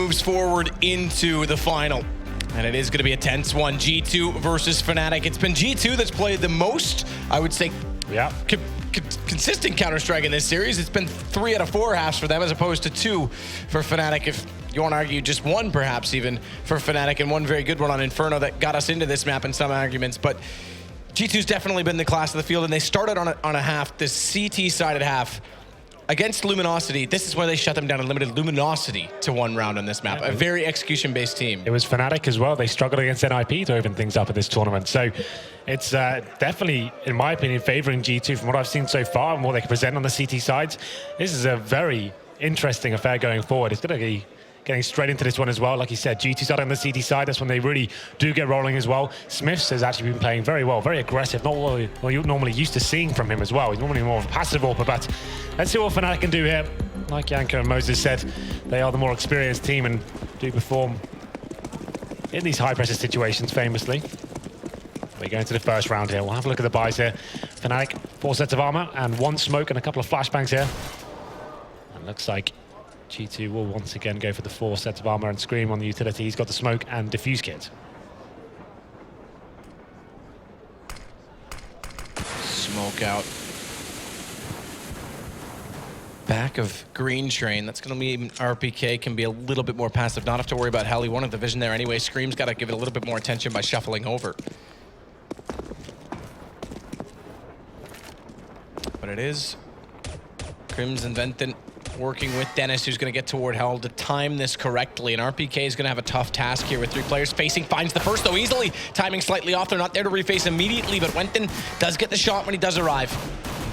moves forward into the final. And it is going to be a tense one. G2 versus Fnatic. It's been G2 that's played the most, I would say, consistent Counter-Strike in this series. It's been 3 out of 4 halves for them as opposed to 2 for Fnatic. If you want to argue just 1 perhaps even for Fnatic, and 1 very good one on Inferno that got us into this map in some arguments. But G2's definitely been the class of the field, and they started on a half, this CT-sided half, against Luminosity. This is where they shut them down and limited Luminosity to 1 round on this map. A very execution-based team. It was Fnatic as well. They struggled against NIP to open things up at this tournament. So it's definitely, in my opinion, favoring G2 from what I've seen so far and what they can present on the CT sides. This is a very interesting affair going forward. It's going to be getting straight into this one as well. Like you said, G2 starting on the CT side. That's when they really do get rolling as well. Smiths has actually been playing very well, very aggressive. Not what you're normally used to seeing from him as well. He's normally more of a passive AWPer, but let's see what Fnatic can do here. Like Yanko and Moses said, they are the more experienced team and do perform in these high-pressure situations famously. We go into the first round here. We'll have a look at the buys here. Fnatic, 4 sets of armor and 1 smoke and a couple of flashbangs here. And looks like G2 will once again go for the 4 sets of armor and Scream on the utility. He's got the smoke and defuse kit. Smoke out. Back of green train. That's going to mean RPK can be a little bit more passive. Not have to worry about hell. He wanted the vision there anyway. Scream's got to give it a little bit more attention by shuffling over. But it is Crimson Venton working with Dennis, who's going to get toward Hell to time this correctly. And RPK is going to have a tough task here with 3 players facing. Finds the first, though, easily. Timing slightly off. They're not there to reface immediately, but Wenton does get the shot when he does arrive.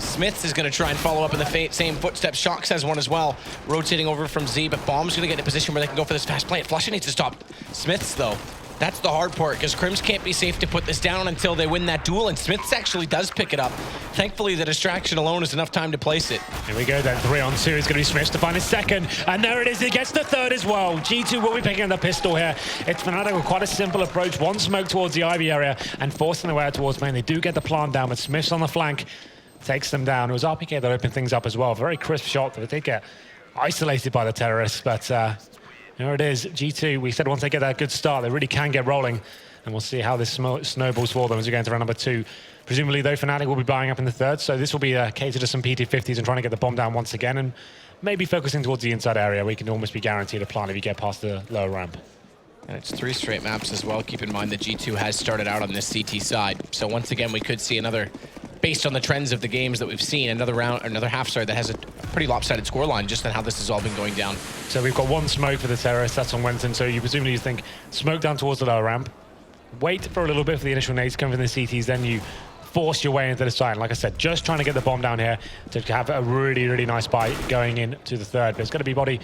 Smiths is going to try and follow up in the same footsteps. Shox has one as well, rotating over from Z, but Bomb's going to get in a position where they can go for this fast play. Flusha needs to stop Smiths, though. That's the hard part, because Crims can't be safe to put this down until they win that duel, and Smiths actually does pick it up. Thankfully, the distraction alone is enough time to place it. Here we go then, 3 on 2 is going to be Smiths to find his second, and there it is, he gets the third as well. G2 will be picking up the pistol here. It's Fnatic with quite a simple approach, 1 smoke towards the Ivy area, and forcing their way out towards main. They do get the plant down, but Smiths on the flank takes them down. It was RPK that opened things up as well. Very crisp shot, but they did get isolated by the terrorists, but here it is, G2. We said once they get that good start, they really can get rolling. And we'll see how this snowballs for them as we go into round number 2. Presumably, though, Fnatic will be buying up in the third, so this will be catered to some PT50s and trying to get the bomb down once again, and maybe focusing towards the inside area where you can almost be guaranteed a plant if you get past the lower ramp. And it's 3 straight maps as well. Keep in mind that G2 has started out on this CT side. So once again, we could see another, based on the trends of the games that we've seen, another half, sorry, that has a pretty lopsided scoreline just on how this has all been going down. So we've got 1 smoke for the terrorists, that's on Wenton. So you presumably think smoke down towards the lower ramp, wait for a little bit for the initial nades coming from the CTs, then you force your way into the side. Like I said, just trying to get the bomb down here to have a really, really nice buy going into the third. But it's going to be Body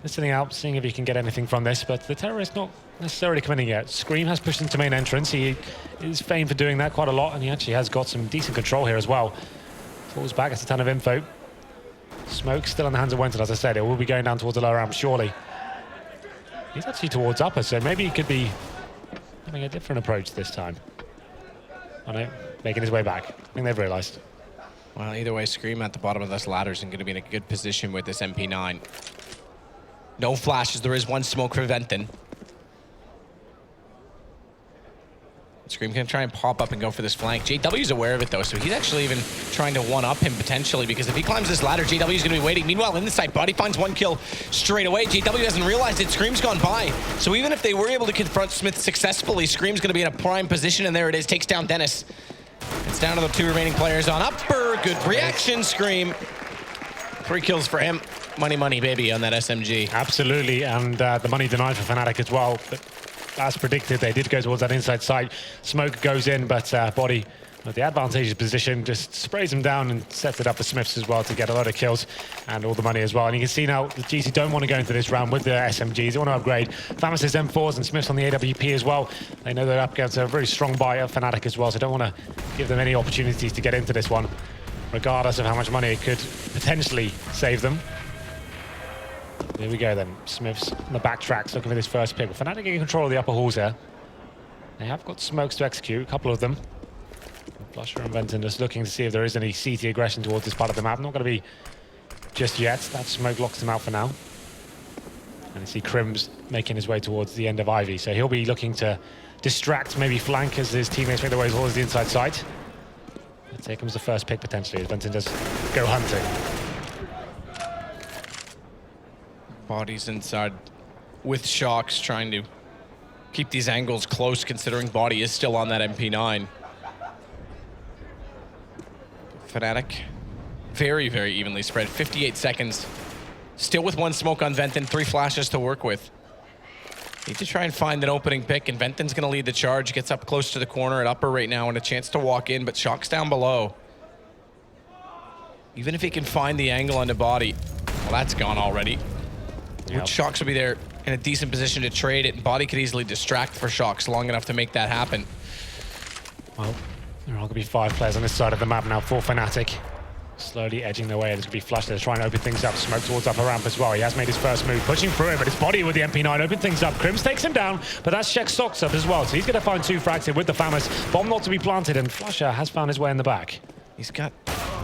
listening out, seeing if he can get anything from this, but the terrorist not necessarily coming in yet. Scream has pushed into main entrance. He is famed for doing that quite a lot, and he actually has got some decent control here as well. Falls back, gets a ton of info. Smoke still in the hands of Wenton, as I said. It will be going down towards the lower ramp, surely. He's actually towards upper, so maybe he could be having a different approach this time. I know, making his way back. I think they've realized. Well, either way, Scream at the bottom of those ladders and going to be in a good position with this MP9. No flashes. There is 1 smoke for Venton. Scream can try and pop up and go for this flank. JW's aware of it, though, so he's actually even trying to one-up him potentially, because if he climbs this ladder, JW's going to be waiting. Meanwhile, in the side, Body finds 1 kill straight away. JW hasn't realized it. Scream's gone by. So even if they were able to confront Smith successfully, Scream's going to be in a prime position, and there it is. Takes down Dennis. It's down to the 2 remaining players on upper. Good reaction, Scream. 3 kills for him. Money, money, baby, on that SMG. Absolutely, and the money denied for Fnatic as well. But as predicted, they did go towards that inside side. Smoke goes in, but Body, with the advantageous position, just sprays him down and sets it up for Smiths as well to get a lot of kills and all the money as well. And you can see now the GC don't want to go into this round with the SMGs. They want to upgrade. Famus's M4s and Smiths on the AWP as well. They know they're up against a very strong buy of Fnatic as well, so don't want to give them any opportunities to get into this one, regardless of how much money it could potentially save them. Here we go then. Smiths on the backtracks looking for this first pick. Fnatic getting control of the upper halls here. They have got smokes to execute, a couple of them. Flusha and Venton just looking to see if there is any CT aggression towards this part of the map. Not going to be just yet. That smoke locks them out for now. And you see Crims making his way towards the end of Ivy. So he'll be looking to distract, maybe flank as his teammates make their way towards the inside site. Let's here comes the first pick potentially as Benton does go hunting. Body's inside with Shocks, trying to keep these angles close considering Body is still on that MP9. Fnatic, very, very evenly spread. 58 seconds. Still with one smoke on Venton, 3 flashes to work with. Need to try and find an opening pick, and Venton's going to lead the charge. Gets up close to the corner at upper right now and a chance to walk in, but Shock's down below. Even if he can find the angle on the Body, well, that's gone already. Yep. Which Shocks will be there in a decent position to trade it, and Body could easily distract for Shocks long enough to make that happen. Well, there are going to be 5 players on this side of the map now for Fnatic. Slowly edging their way. There's going to be Flush. They're trying to open things up. Smoke towards upper ramp as well. He has made his first move, pushing through it, but his Body with the MP9 open things up. Crims takes him down, but that's Shek's socks up as well. So he's going to find 2 frags here with the Famous. Bomb not to be planted, and Flusher has found his way in the back. He's got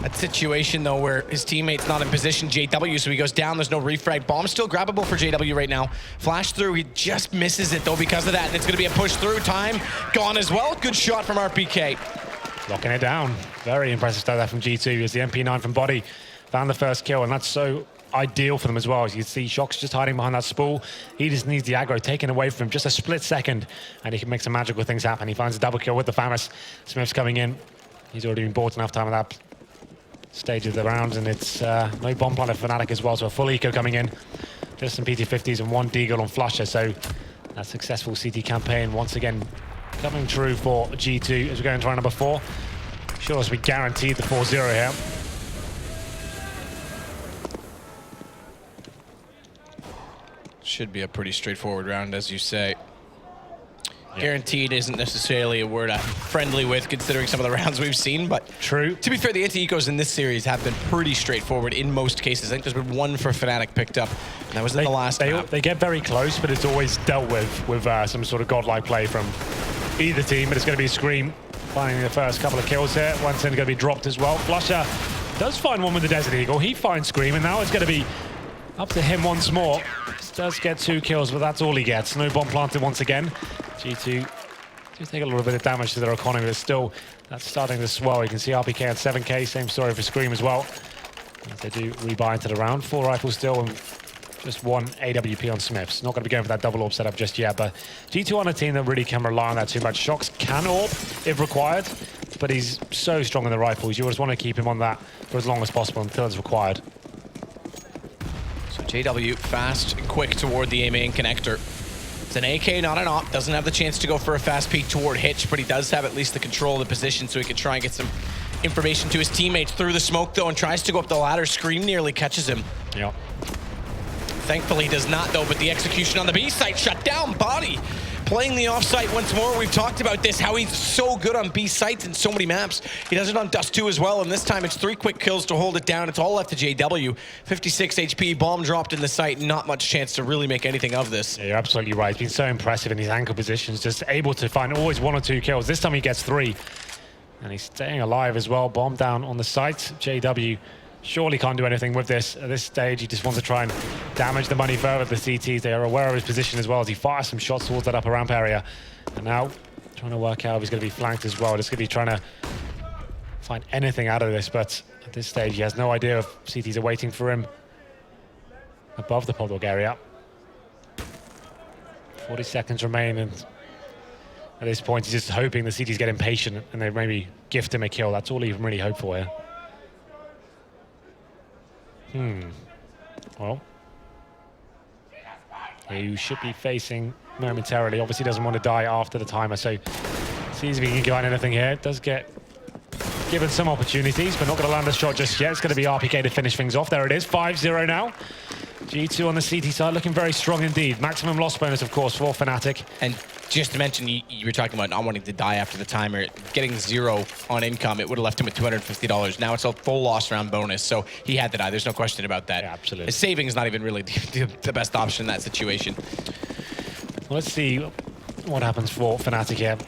a situation, though, where his teammate's not in position, JW, so he goes down. There's no refrag. Bomb's still grabbable for JW right now. Flash through. He just misses it, though, because of that, and it's going to be a push through. Time gone as well. Good shot from RPK. Locking it down. Very impressive start there from G2 as the MP9 from Body found the first kill, and that's so ideal for them as well. As you can see, Shock's just hiding behind that spool. He just needs the aggro taken away from him just a split second, and he can make some magical things happen. He finds a double kill with the Famous. Smith's coming in. He's already been bought enough time at that stage of the round, and it's no bomb planet for Fnatic as well, so a full eco coming in. Just some PT50s and 1 Deagle on Flusher, so that successful CT campaign once again coming true for G2 as we go into round number 4. Sure as we guaranteed the 4-0 here. Should be a pretty straightforward round, as you say. Yeah. Guaranteed isn't necessarily a word I'm friendly with, considering some of the rounds we've seen, but true. To be fair, the anti-ecos in this series have been pretty straightforward in most cases. I think there's been 1 for Fnatic picked up, and that was in the last map. They get very close, but it's always dealt with some sort of godlike play from either team, but it's going to be Scream finding the first couple of kills here. One's going to be dropped as well. Flusher does find one with the Desert Eagle. He finds Scream, and now it's going to be up to him once more. Does get 2 kills, but that's all he gets. No bomb planted once again. G2 do take a little bit of damage to their economy, but still, that's starting to swell. You can see RPK at 7k, same story for Scream as well. As they do rebuy into the round. 4 rifles still, and just 1 AWP on Smiths. Not going to be going for that double orb setup just yet, but G2 on a team that really can rely on that too much. Shocks can orb if required, but he's so strong in the rifles. You just want to keep him on that for as long as possible until it's required. So JW fast and quick toward the A main connector. It's an AK, not an op. Doesn't have the chance to go for a fast peek toward Hitch, but he does have at least the control of the position, so he can try and get some information to his teammates through the smoke, though, and tries to go up the ladder. Scream nearly catches him. Yep. Thankfully, he does not, though, but the execution on the B site shut down. Body playing the offsite once more. We've talked about this, how he's so good on B sites in so many maps. He does it on Dust 2 as well, and this time it's 3 quick kills to hold it down. It's all left to JW. 56 HP, bomb dropped in the site, not much chance to really make anything of this. Yeah, you're absolutely right. He's been so impressive in his ankle positions, just able to find always 1 or 2 kills. This time he gets 3. And he's staying alive as well. Bomb down on the site. JW surely can't do anything with this. At this stage, he just wants to try and damage the money further. The CTs, they are aware of his position as well as he fires some shots towards that upper ramp area. And now, trying to work out if he's going to be flanked as well. Just going to be trying to find anything out of this, but at this stage, he has no idea if CTs are waiting for him above the podwalk area. 40 seconds remain, and at this point, he's just hoping the CTs get impatient and they maybe gift him a kill. That's all he can really hope for here. Well, you should be facing momentarily. Obviously doesn't want to die after the timer, so sees if he can find anything here. Does get given some opportunities, but not going to land a shot just yet. It's going to be RPK to finish things off. There it is, 5-0 now. G2 on the CT side looking very strong indeed. Maximum loss bonus, of course, for Fnatic. And just to mention, you were talking about not wanting to die after the timer. Getting 0 on income, it would have left him with $250. Now it's a full loss round bonus, so he had to die. There's no question about that. Yeah, absolutely. His saving is not even really the best option in that situation. Well, let's see what happens for Fnatic here.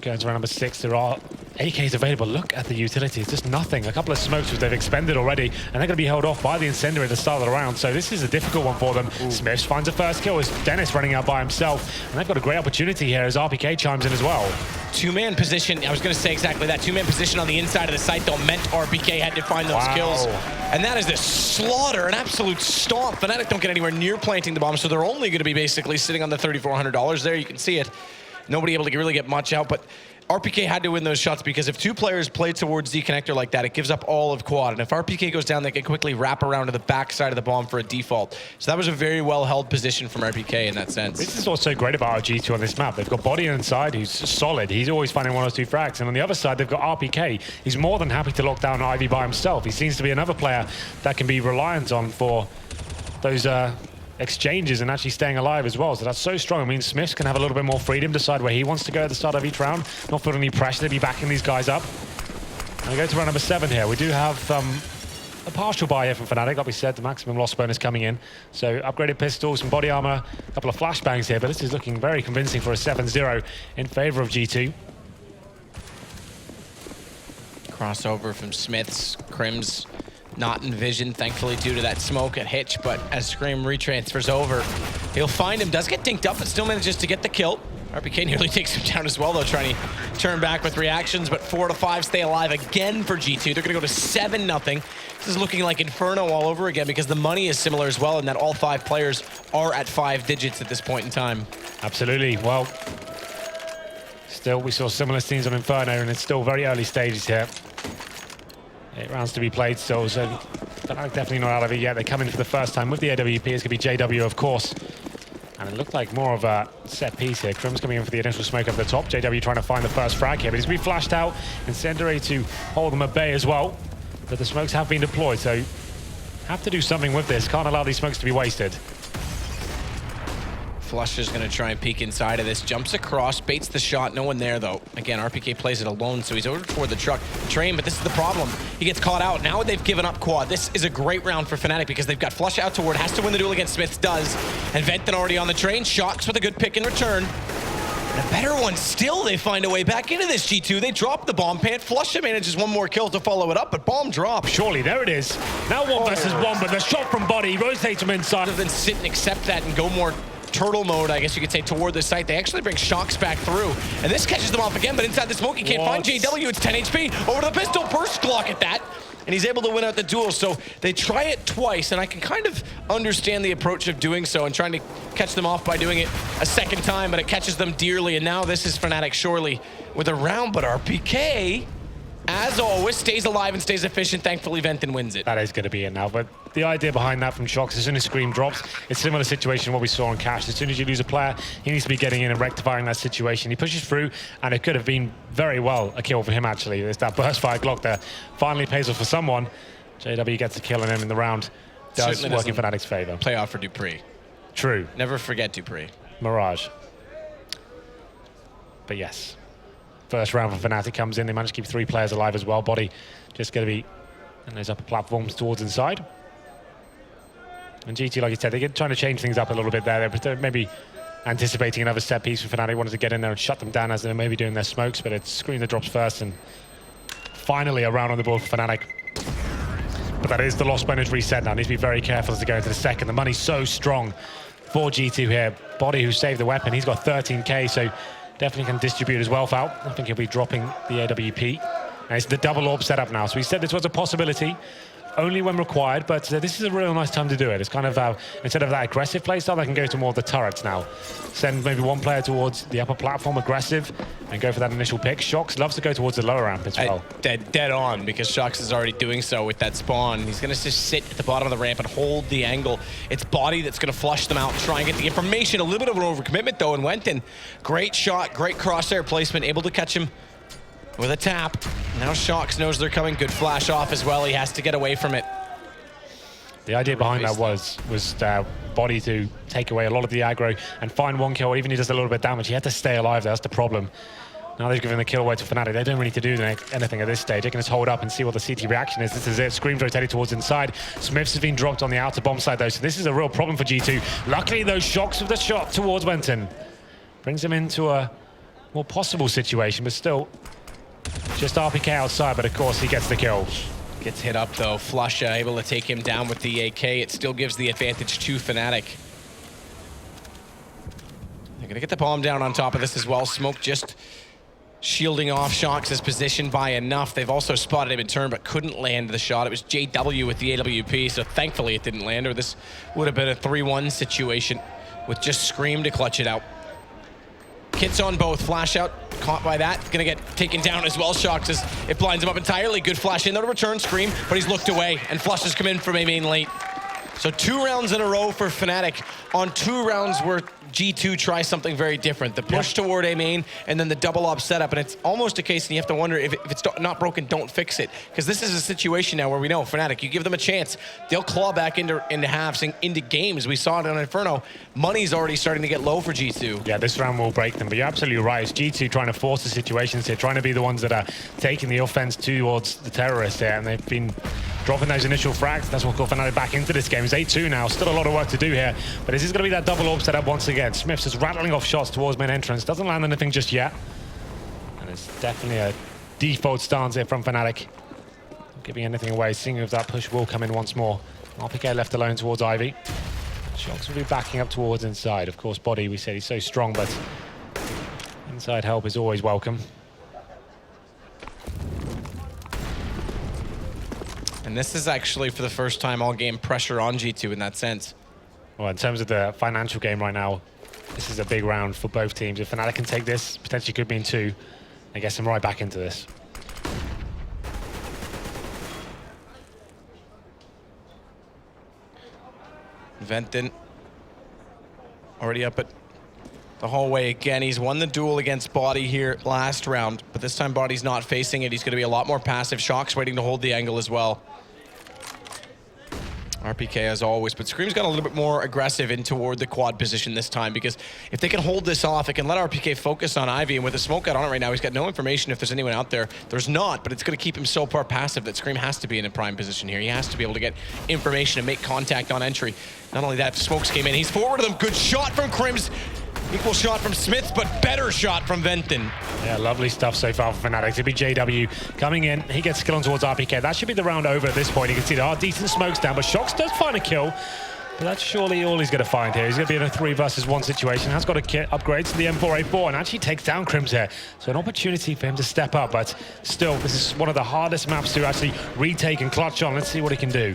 Going to round number 6, there are AK's available. Look at the utility. It's just nothing. A couple of smokes which they've expended already, and they're going to be held off by the incendiary at the start of the round. So this is a difficult one for them. Smiths finds a first kill as Dennis running out by himself, and they've got a great opportunity here as RPK chimes in as well. Two-man position. I was going to say exactly that. Two-man position on the inside of the site, though, meant RPK had to find those kills. And that is a slaughter, an absolute stomp. Fnatic don't get anywhere near planting the bomb, so they're only going to be basically sitting on the $3,400 there. You can see it. Nobody able to really get much out, but RPK had to win those shots because if two players play towards D connector like that, it gives up all of quad. And if RPK goes down, they can quickly wrap around to the backside of the bomb for a default. So that was a very well-held position from RPK in that sense. This is what's so great about our G2 on this map. They've got Body inside, who's solid. He's always finding one or two frags. And on the other side, they've got RPK. He's more than happy to lock down Ivy by himself. He seems to be another player that can be reliant on for those exchanges and actually staying alive as well. So that's so strong. I mean, Smiths can have a little bit more freedom, decide where he wants to go at the start of each round, not feel any pressure to be backing these guys up. And we go to round number 7 here. We do have a partial buy here from Fnatic. Like we said, the maximum loss bonus coming in. So upgraded pistols, some body armor, a couple of flashbangs here, but this is looking very convincing for a 7-0 in favor of G2. Crossover from Smiths. Crims not in vision, thankfully, due to that smoke at Hitch, but as Scream retransfers over, he'll find him. Does get dinked up, but still manages to get the kill. RPK nearly takes him down as well, though, trying to turn back with reactions, but 4 to 5 stay alive again for G2. They're going to go to 7-0. This is looking like Inferno all over again because the money is similar as well, and that all 5 players are at 5 digits at this point in time. Absolutely. Well, still, we saw similar scenes on Inferno, and it's still very early stages here. 8 rounds to be played still, so Fnatic definitely not out of it yet. They come in for the first time with the AWP. It's going to be JW, of course. And it looked like more of a set piece here. Crim's coming in for the initial smoke over the top. JW trying to find the first frag here, but he's going to be flashed out. Incendiary to hold them at bay as well. But the smokes have been deployed, so have to do something with this. Can't allow these smokes to be wasted. Flusher's going to try and peek inside of this. Jumps across, baits the shot. No one there, though. Again, RPK plays it alone, so he's over toward the train, but this is the problem. He gets caught out. Now they've given up quad. This is a great round for Fnatic because they've got Flush out toward, has to win the duel against Smiths, does. And Venton already on the train. Shocks with a good pick in return. And a better one still, they find a way back into this G2. They drop the bomb pant. Flusher manages one more kill to follow it up, but bomb drop. Surely, there it is. Now 1 versus 1, but the shot from Body rotates him inside. Rather than sit and accept that and go more turtle mode, I guess you could say, toward the site, they actually bring Shocks back through. And this catches them off again, but inside the smoke, he can't find JW. It's 10 HP. Over to the pistol, burst Glock at that. And he's able to win out the duel. So they try it twice, and I can kind of understand the approach of doing so and trying to catch them off by doing it a second time, but it catches them dearly. And now this is Fnatic surely with a round, but RPK, as always, stays alive and stays efficient. Thankfully, Venton wins it. That is going to be it now, but the idea behind that from Shocks, as soon as Scream drops, it's a similar situation to what we saw on Cash. As soon as you lose a player, he needs to be getting in and rectifying that situation. He pushes through, and it could have been very well a kill for him, actually. There's that burst fire Glock there. Finally pays off for someone. JW gets a kill on him in the round. Does work in Fnatic's favor. Playoff for Dupree. True. Never forget Dupree. Mirage. But yes. First round for Fnatic comes in. They manage to keep 3 players alive as well. Body just going to be in those upper platforms towards inside. And GT, like you said, they're trying to change things up a little bit there. They're maybe anticipating another set piece for Fnatic. Wanted to get in there and shut them down as they're maybe doing their smokes, but it's Screen that drops first, and finally a round on the board for Fnatic. But that is the loss bonus reset now. Needs to be very careful as they go into the second. The money's so strong for G2 here. Body, who saved the weapon, he's got 13k, so definitely can distribute as well, Foul. I think he'll be dropping the AWP. And it's the double orb setup now. So we said this was a possibility, only when required, but this is a real nice time to do it. It's kind of, instead of that aggressive playstyle, they can go to more of the turrets now. Send maybe one player towards the upper platform, aggressive, and go for that initial pick. Shocks loves to go towards the lower ramp as well. Dead on, because Shocks is already doing so with that spawn. He's going to just sit at the bottom of the ramp and hold the angle. It's Body that's going to flush them out, try and get the information. A little bit of an overcommitment, though, and Wenton. Great shot, great crosshair placement, able to catch him with a tap. Now Shocks knows they're coming. Good flash off as well. He has to get away from it. The idea behind that was Body to take away a lot of the aggro and find one kill, even if he does a little bit of damage. He had to stay alive. That's the problem. Now they've given the kill away to Fnatic. They don't really need to do anything at this stage. They can just hold up and see what the CT reaction is. This is it. Scream's rotating towards inside. Smiths has been dropped on the outer bomb side, though, so this is a real problem for G2. Luckily, those Shocks with the shot towards Wenton brings him into a more possible situation, but still, Just RPK outside, but of course he gets the kill. Gets hit up though. Flusha able to take him down with the AK. It still gives the advantage to Fnatic. They're gonna get the bomb down on top of this as well. Smoke just shielding off Shox' position by enough. They've also spotted him in turn, but couldn't land the shot. It was JW with the AWP, so thankfully it didn't land, or this would have been a 3-1 situation with just Scream to clutch it out. Kits on both. Flash out, caught by that. Gonna get taken down as well. Shox as it blinds him up entirely. Good flash in, though to return Scream, but he's looked away, and Flush has come in from A main late. So 2 rounds in a row for Fnatic on 2 rounds where G2 tries something very different. The push toward A main and then the double up setup. And it's almost a case and you have to wonder if it's not broken, don't fix it. Because this is a situation now where we know Fnatic, you give them a chance, they'll claw back into halves and into games. We saw it on Inferno. Money's already starting to get low for G2. Yeah, this round will break them. But you're absolutely right. It's G2 trying to force the situations here, trying to be the ones that are taking the offense towards the terrorists here. And they've been dropping those initial frags. That's what got Fnatic back into this game. It's 8-2 now. Still a lot of work to do here. But this is going to be that double orb setup once again. Smith's just rattling off shots towards main entrance. Doesn't land anything just yet. And it's definitely a default stance here from Fnatic. Not giving anything away. Seeing if that push will come in once more. RPK left alone towards Ivy. Shox will be backing up towards inside. Of course, Body, we said he's so strong, but inside help is always welcome. And this is actually, for the first time all game, pressure on G2 in that sense. Well, in terms of the financial game right now, this is a big round for both teams. If Fnatic can take this, potentially could mean 2, and get them right back into this. Venton already up at the hallway again. He's won the duel against Body here last round, but this time Body's not facing it. He's going to be a lot more passive. Shox waiting to hold the angle as well. RPK as always, but Scream's got a little bit more aggressive in toward the quad position this time, because if they can hold this off, it can let RPK focus on Ivy, and with the smoke out on it right now, he's got no information if there's anyone out there. There's not, but it's going to keep him so far passive that Scream has to be in a prime position here. He has to be able to get information and make contact on entry. Not only that, Smokes came in. He's forward of them. Good shot from Crims. Equal shot from Smith, but better shot from Venton. Yeah, lovely stuff so far for Fnatic. It'll be JW coming in. He gets skill on towards RPK. That should be the round over at this point. You can see there are decent smokes down, but Shox does find a kill. But that's surely all he's going to find here. He's going to be in a 3 versus 1 situation. Has got a kit upgrades to the M4A4 and actually takes down Crims here. So an opportunity for him to step up, but still, this is one of the hardest maps to actually retake and clutch on. Let's see what he can do.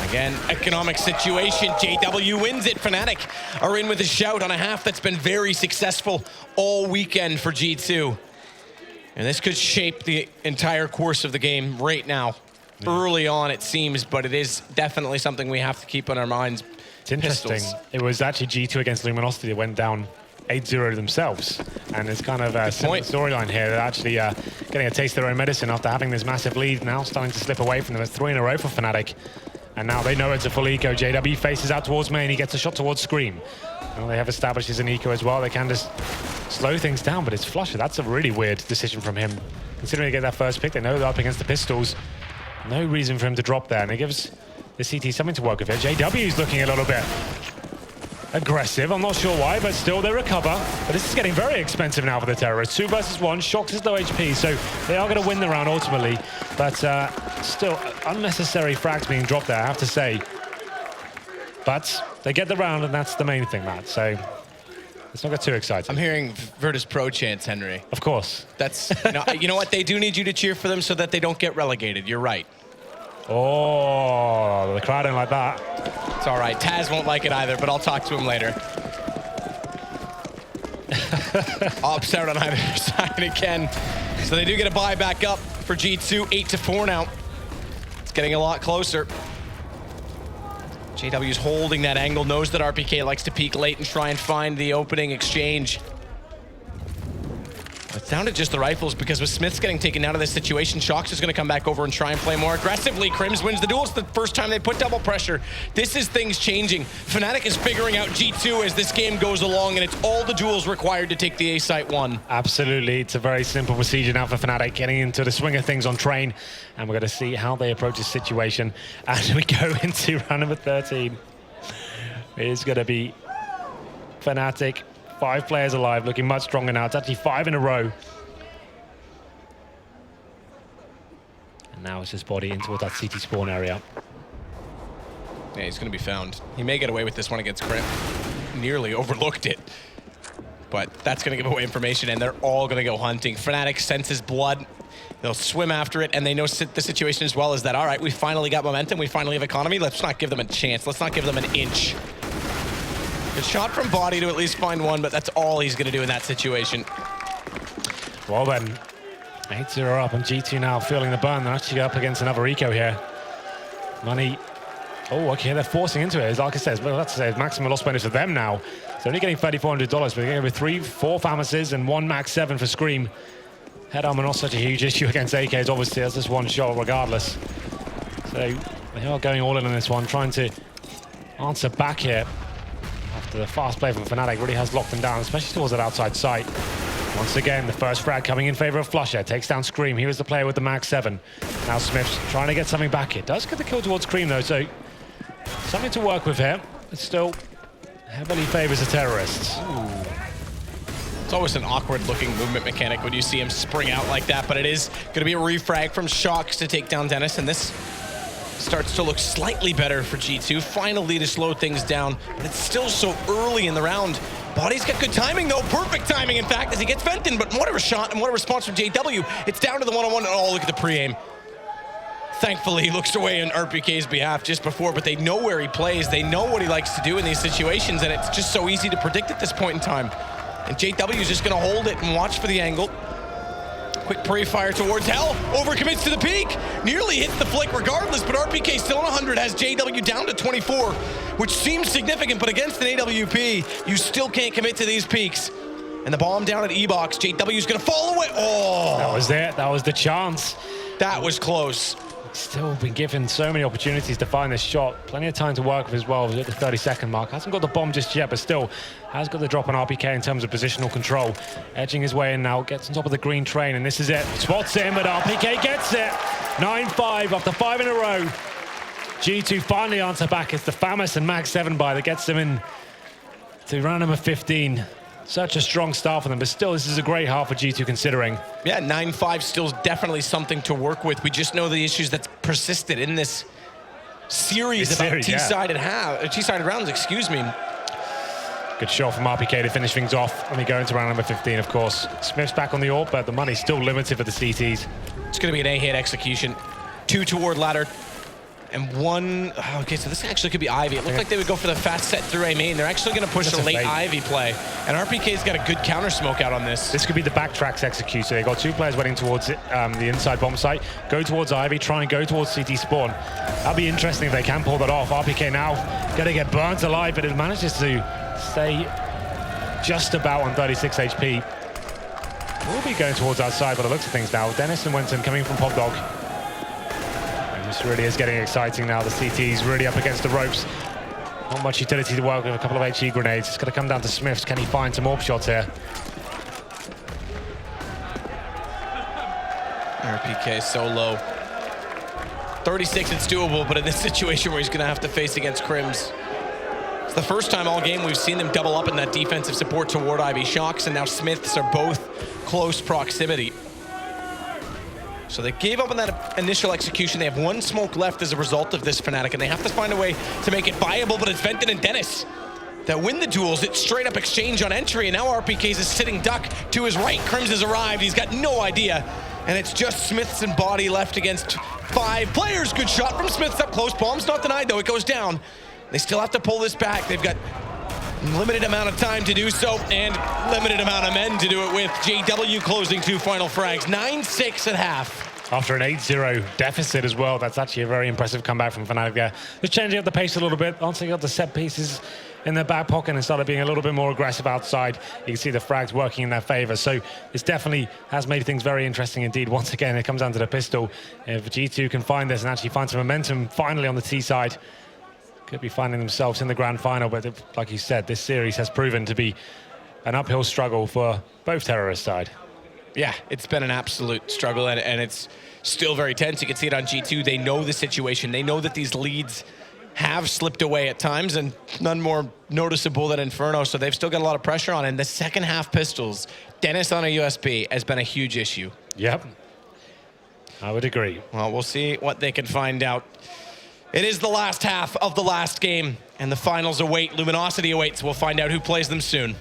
Again, economic situation. JW wins it. Fnatic are in with a shout on a half that's been very successful all weekend for G2. And this could shape the entire course of the game right now. Yeah. Early on, it seems, but it is definitely something we have to keep on our minds. It's interesting. Pistols. It was actually G2 against Luminosity that went down 8-0 themselves. And it's kind of a similar storyline here. They're actually getting a taste of their own medicine after having this massive lead. Now starting to slip away from them. It's 3 in a row for Fnatic. And now they know it's a full eco. JW faces out towards main. He gets a shot towards Scream. Now they have established as an eco as well. They can just slow things down, but it's Flusher. That's a really weird decision from him. Considering they get that first pick, they know they're up against the pistols. No reason for him to drop there, and it gives the CT something to work with here. JW's looking a little bit aggressive. I'm not sure why, but still they recover. But this is getting very expensive now for the terrorists. 2 versus 1. Shox is low HP, so they are going to win the round ultimately. But still, unnecessary frags being dropped there, I have to say. But they get the round, and that's the main thing, Matt. So let's not get too excited. I'm hearing Virtus Pro chants, Henry. Of course. That's you know what? They do need you to cheer for them so that they don't get relegated. You're right. Oh, the crowd don't like that. It's all right. Taz won't like it either, but I'll talk to him later. Ops out on either side again. So they do get a buy back up for G2. 8-4 now. It's getting a lot closer. JW's holding that angle, knows that RPK likes to peek late and try and find the opening exchange. It's down to just the rifles, because with Smith's getting taken out of this situation, Shox is going to come back over and try and play more aggressively. Crims wins the duel. It's the first time they put double pressure. This is things changing. Fnatic is figuring out G2 as this game goes along, and it's all the duels required to take the A site 1. Absolutely. It's a very simple procedure now for Fnatic, getting into the swing of things on train, and we're going to see how they approach this situation as we go into round number 13. It is going to be Fnatic. 5 players alive, looking much stronger now. It's actually 5 in a row. Now it's his body in towards that CT spawn area. Yeah, he's going to be found. He may get away with this one against Crim. Nearly overlooked it. But that's going to give away information, and they're all going to go hunting. Fnatic senses blood. They'll swim after it, and they know the situation as well as that, all right, we finally got momentum. We finally have economy. Let's not give them a chance. Let's not give them an inch. Good shot from Body to at least find one, but that's all he's going to do in that situation. Well then, 8-0 up, and G2 now feeling the burn. They're actually up against another eco here. Money. Oh, okay, they're forcing into it. Like I said, well, that's a maximum loss bonus for them now. It's only getting $3,400, but they're getting with 3-4 Famases and 1 max 7 for Scream. Head armor not such a huge issue against AKs, obviously, as this one shot regardless. So they are going all in on this one, trying to answer back here. After the fast play from Fnatic really has locked them down, especially towards that outside site. Once again, the first frag coming in favor of Flusher. Takes down Scream. He was the player with the max 7. Now Smith's trying to get something back. It does get the kill towards Cream though, so something to work with here. It still heavily favors the terrorists. Ooh. It's always an awkward looking movement mechanic when you see him spring out like that, but it is going to be a refrag from Shocks to take down Dennis, and this starts to look slightly better for G2. Finally to slow things down, but it's still so early in the round. Body's got good timing though, perfect timing in fact, as he gets Fenton, but what a shot and what a response from JW. It's down to the one-on-one. Oh, look at the pre-aim. Thankfully, he looks away on RPK's behalf just before, but they know where he plays. They know what he likes to do in these situations, and it's just so easy to predict at this point in time. And JW is just going to hold it and watch for the angle. Quick pre-fire towards Hell. Overcommits to the peak. Nearly hits the flick regardless, but RPK still on 100, has JW down to 24, which seems significant, but against an AWP, you still can't commit to these peaks. And the bomb down at E-Box. JW's going to fall away. Oh! That was it. That was the chance. That was close. Still been given so many opportunities to find this shot. Plenty of time to work with as well. At the 30-second mark. Hasn't got the bomb just yet, but still has got the drop on RPK in terms of positional control. Edging his way in now. Gets on top of the green train, and this is it. Spots in, but RPK gets it. 9-5 after 5 in a row. G2 finally answer back. It's the Famas and Max 7 buy that gets them in to round number 15. Such a strong start for them, but still, this is a great half for G2 considering. Yeah, 9-5 still definitely something to work with. We just know the issues that's persisted in this series about T-sided rounds, excuse me. Good shot from RPK to finish things off. Let me go into round number 15, of course. Smith's back on the AWP, but the money's still limited for the CTs. It's going to be an A-hit execution. 2 toward ladder. And 1, okay, so this actually could be Ivy. It looked like they would go for the fast set through A main. They're actually going to push a late Ivy play. And RPK's got a good counter smoke out on this. This could be the backtracks execution. They've got 2 players waiting towards the inside bomb site. Go towards Ivy, try and go towards CT spawn. That'll be interesting if they can pull that off. RPK now going to get burnt alive, but it manages to stay just about on 36 HP. We'll be going towards outside by the looks of things now. Dennis and Winton coming from Pop Dog. This really is getting exciting now. The CT's really up against the ropes. Not much utility to work with, a couple of HE grenades. It's going to come down to Smiths. Can he find some AWP shots here? RPK so low. 36, it's doable, but in this situation where he's going to have to face against Crims. It's the first time all game we've seen them double up in that defensive support toward Ivy. Shocks and now Smiths are both close proximity. So they gave up on that initial execution. They have 1 smoke left as a result of this Fnatic, and they have to find a way to make it viable, but it's Fenton and Dennis that win the duels. It's straight up exchange on entry, and now RPK's is sitting duck to his right. Crims has arrived. He's got no idea, and it's just Smiths and Body left against 5 players. Good shot from Smiths up close. Bomb's not denied, though. It goes down. They still have to pull this back. They've got limited amount of time to do so, and limited amount of men to do it with. JW closing 2 final frags. 9-6 at half. After an 8-0 deficit as well, that's actually a very impressive comeback from Fnatic there. Just changing up the pace a little bit. Once they got the set pieces in their back pocket and started being a little bit more aggressive outside, you can see the frags working in their favor. So this definitely has made things very interesting indeed. Once again, it comes down to the pistol. If G2 can find this and actually find some momentum finally on the T side, could be finding themselves in the grand final. But like you said, this series has proven to be an uphill struggle for both terrorist side. Yeah, it's been an absolute struggle, and it's still very tense. You can see it on G2. They know the situation. They know that these leads have slipped away at times, and none more noticeable than Inferno, so they've still got a lot of pressure on. And the second half pistols, Dennis on a USB has been a huge issue. Yep. I would agree. Well, we'll see what they can find out. It is the last half of the last game, and the finals await. Luminosity awaits. We'll find out who plays them soon.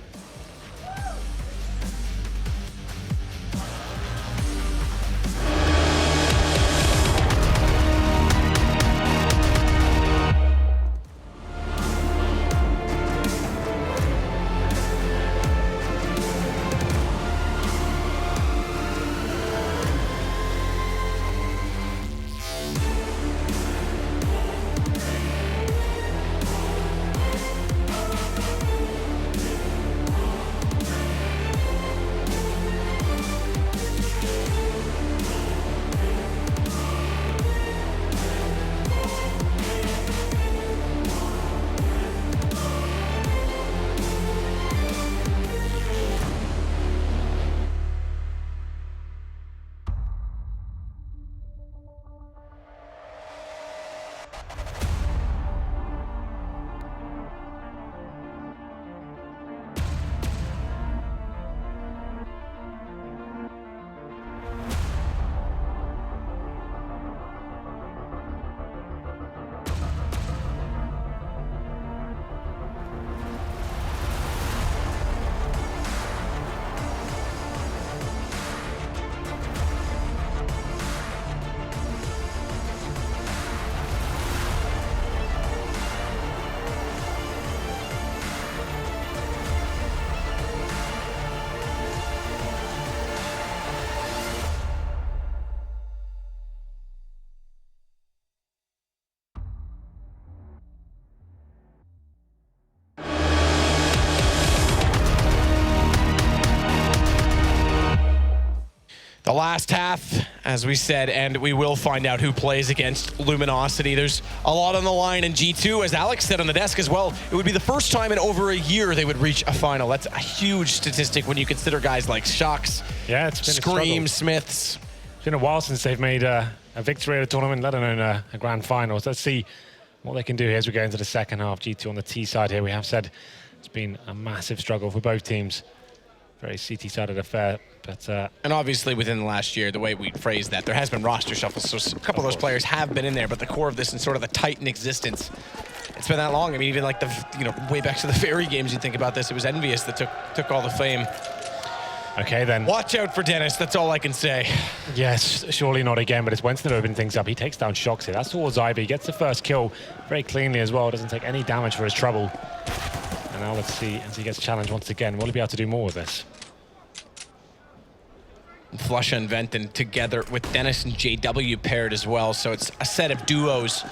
The last half, as we said, and we will find out who plays against Luminosity. There's a lot on the line in G2. As Alex said on the desk as well, it would be the first time in over a year they would reach a final. That's a huge statistic when you consider guys like Shocks, Yeah, it's been Scream, a struggle. Smiths. It's been a while since they've made a victory at a tournament, let alone a grand final. So let's see what they can do here as we go into the second half. G2 on the T side here. We have said it's been a massive struggle for both teams. Very CT-sided affair, but... And obviously within the last year, the way we phrased that, there has been roster shuffles, so a couple of those players have been in there, but the core of this and sort of the Titan existence, it's been that long. I mean, even like way back to the Fairy games, you think about this, it was Envious that took all the fame. Okay, then. Watch out for Dennis, that's all I can say. Yes, surely not again, but it's Winston opening things up. He takes down Shocks here. That's towards Ivy. He gets the first kill very cleanly as well. Doesn't take any damage for his trouble. And now let's see, as he gets challenged once again, will he be able to do more with this? Flusha and Venton together with Dennis and JW paired as well, so it's a set of duos.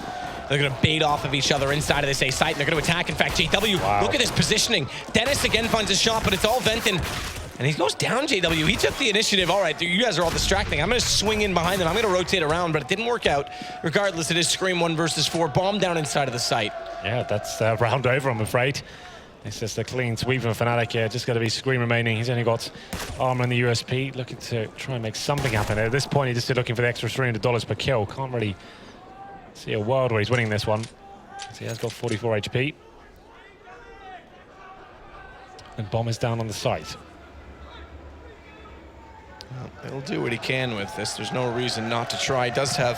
They're going to bait off of each other inside of this A site, and they're going to attack. In fact, JW, wow. Look at this positioning. Dennis again finds a shot, but it's all Venton. And he goes down, JW. He took the initiative. All right, you guys are all distracting. I'm going to swing in behind them. I'm going to rotate around, but it didn't work out. Regardless, it is Scream 1 versus 4. Bomb down inside of the site. Yeah, that's round over, I'm afraid. It's just a clean sweep from Fnatic here. Just got to be Scream remaining. He's only got armor and the USP. Looking to try and make something happen. At this point, he's just looking for the extra $300 per kill. Can't really see a world where he's winning this one. So he has got 44 HP. And Bomb is down on the site. Well, he'll do what he can with this. There's no reason not to try. He does have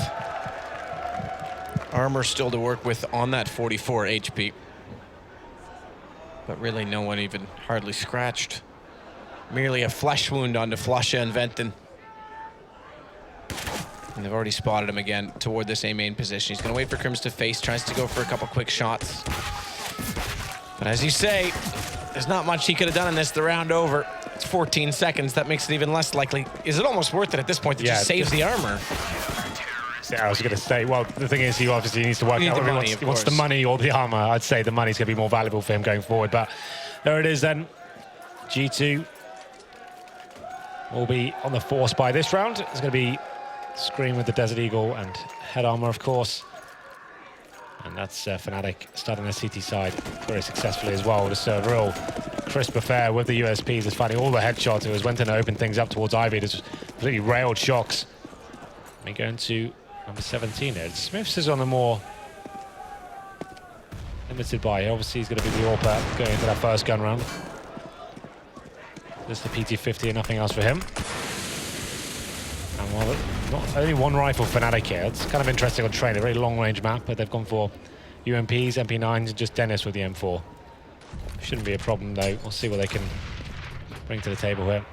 armor still to work with on that 44 HP. But really no one even hardly scratched. Merely a flesh wound onto Flusha and Venton. And they've already spotted him again toward this A main position. He's going to wait for Crims to face, tries to go for a couple quick shots. But as you say, there's not much he could have done in this. The round over. It's 14 seconds. That makes it even less likely. Is it almost worth it at this point to just save the armor? Yeah, I was going to say, well, the thing is, he obviously needs to work out whether he wants the money or the armor. I'd say the money's going to be more valuable for him going forward. But there it is then. G2 will be on the force by this round. It's going to be Scream with the Desert Eagle and head armor, of course. And that's Fnatic starting their CT side very successfully as well. Just a real crisp affair with the USPs. Just finding all the headshots. It was went in to open things up towards Ivy. Just completely railed Shocks. We go into number 17 here. Smiths is on the more limited buy. Obviously, he's going to be the AWP going into that first gun round. Just the PT-50 and nothing else for him. And Well, not only one rifle for Fnatic here. It's kind of interesting on train, a very long-range map, but they've gone for UMPs, MP9s, and just Dennis with the M4. Shouldn't be a problem, though. We'll see what they can bring to the table here.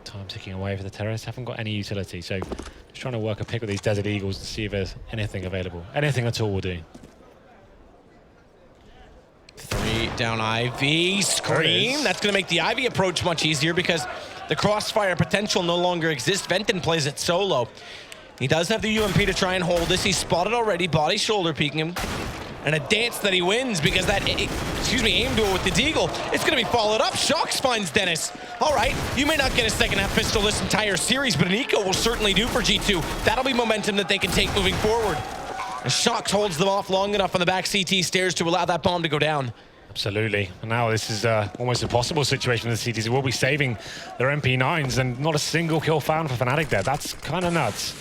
Time ticking away for the terrorists. Haven't got any utility, so just trying to work a pick with these Desert Eagles to see if there's anything available. Anything at all will do. 3 down Ivy. Scream. That's going to make the Ivy approach much easier because the crossfire potential no longer exists. Venton plays it solo. He does have the UMP to try and hold this. He's spotted already. Body shoulder peeking him. And a dance that he wins because that, aim duel with the Deagle, it's going to be followed up. Shox finds Dennis. All right, you may not get a second half pistol this entire series, but an eco will certainly do for G2. That'll be momentum that they can take moving forward. And Shox holds them off long enough on the back CT stairs to allow that bomb to go down. Absolutely. And now this is almost an impossible situation for the CTs. They will be saving their MP9s and not a single kill found for Fnatic there. That's kind of nuts.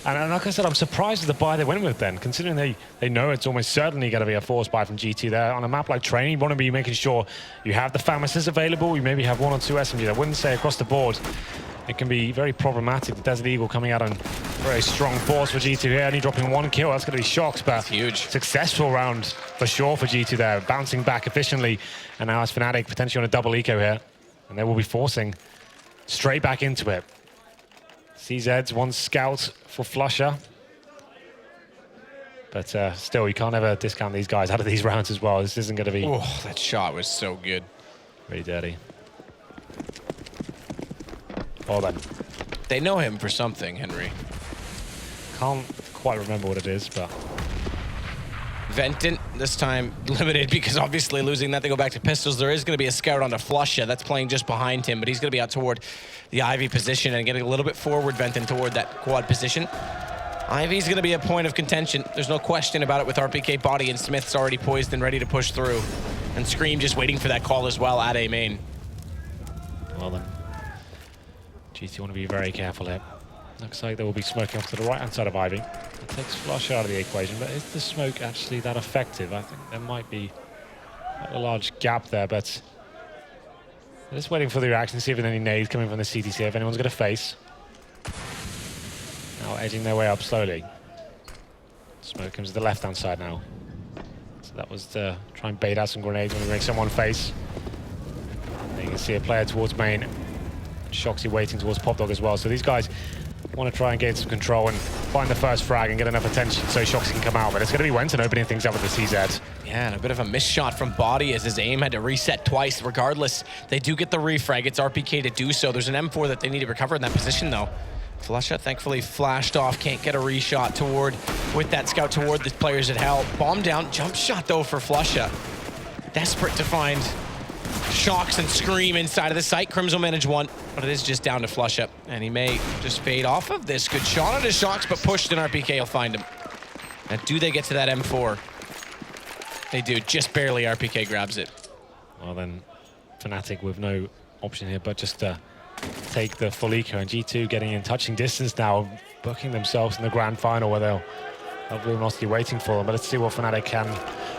And like I said, I'm surprised at the buy they went with then, considering they know it's almost certainly going to be a force buy from GT there. On a map like Train, you want to be making sure you have the Famis's available, you maybe have 1 or 2 SMGs. I wouldn't say across the board. It can be very problematic. The Desert Eagle coming out on very strong force for G2 here, only dropping 1 kill. That's going to be Shox, but huge. Successful round for sure for G2 there, bouncing back efficiently. And now it's Fnatic potentially on a double eco here, and they will be forcing straight back into it. CZ's 1 scout for Flusher. But still, you can't ever discount these guys out of these rounds as well. This isn't going to be... Oh, that shot was so good. Pretty dirty. Well then. They know him for something, Henry. Can't quite remember what it is, but... Venton, this time limited because obviously losing that, they go back to pistols. There is going to be a scout onto Flusha that's playing just behind him, but he's going to be out toward the Ivy position and getting a little bit forward, Venton, toward that quad position. Ivy's going to be a point of contention. There's no question about it with RPK body, and Smith's already poised and ready to push through. And Scream just waiting for that call as well at A main. Well then, GT want to be very careful here. Looks like they will be smoking off to the right-hand side of Ivy. It takes Flush out of the equation, but is the smoke actually that effective? I think there might be a large gap there, but just waiting for the reaction, see if there's any nades coming from the CTC, if anyone's going to face. Now edging their way up slowly. Smoke comes to the left-hand side now. So that was to try and bait out some grenades when we make someone face. And you can see a player towards main. Shoxy waiting towards Pop Dog as well. So these guys want to try and gain some control and find the first frag and get enough attention so Shoxy can come out. But it's going to be Wenton opening things up with the CZ. Yeah, and a bit of a miss shot from Body as his aim had to reset twice. Regardless, they do get the refrag. It's RPK to do so. There's an M4 that they need to recover in that position, though. Flusha thankfully flashed off. Can't get a reshot toward with that scout toward the players at Hell. Bomb down. Jump shot, though, for Flusha. Desperate to find Shox and Scream inside of the site. Crims will manage 1, but it is just down to Flusha. And he may just fade off of this. Good shot onto Shox, but pushed, and RPK will find him. Now, do they get to that M4? They do. Just barely. RPK grabs it. Well, then, Fnatic with no option here, but just take the full eco. And G2 getting in touching distance now, booking themselves in the grand final where they'll have Luminosity waiting for them. But let's see what Fnatic can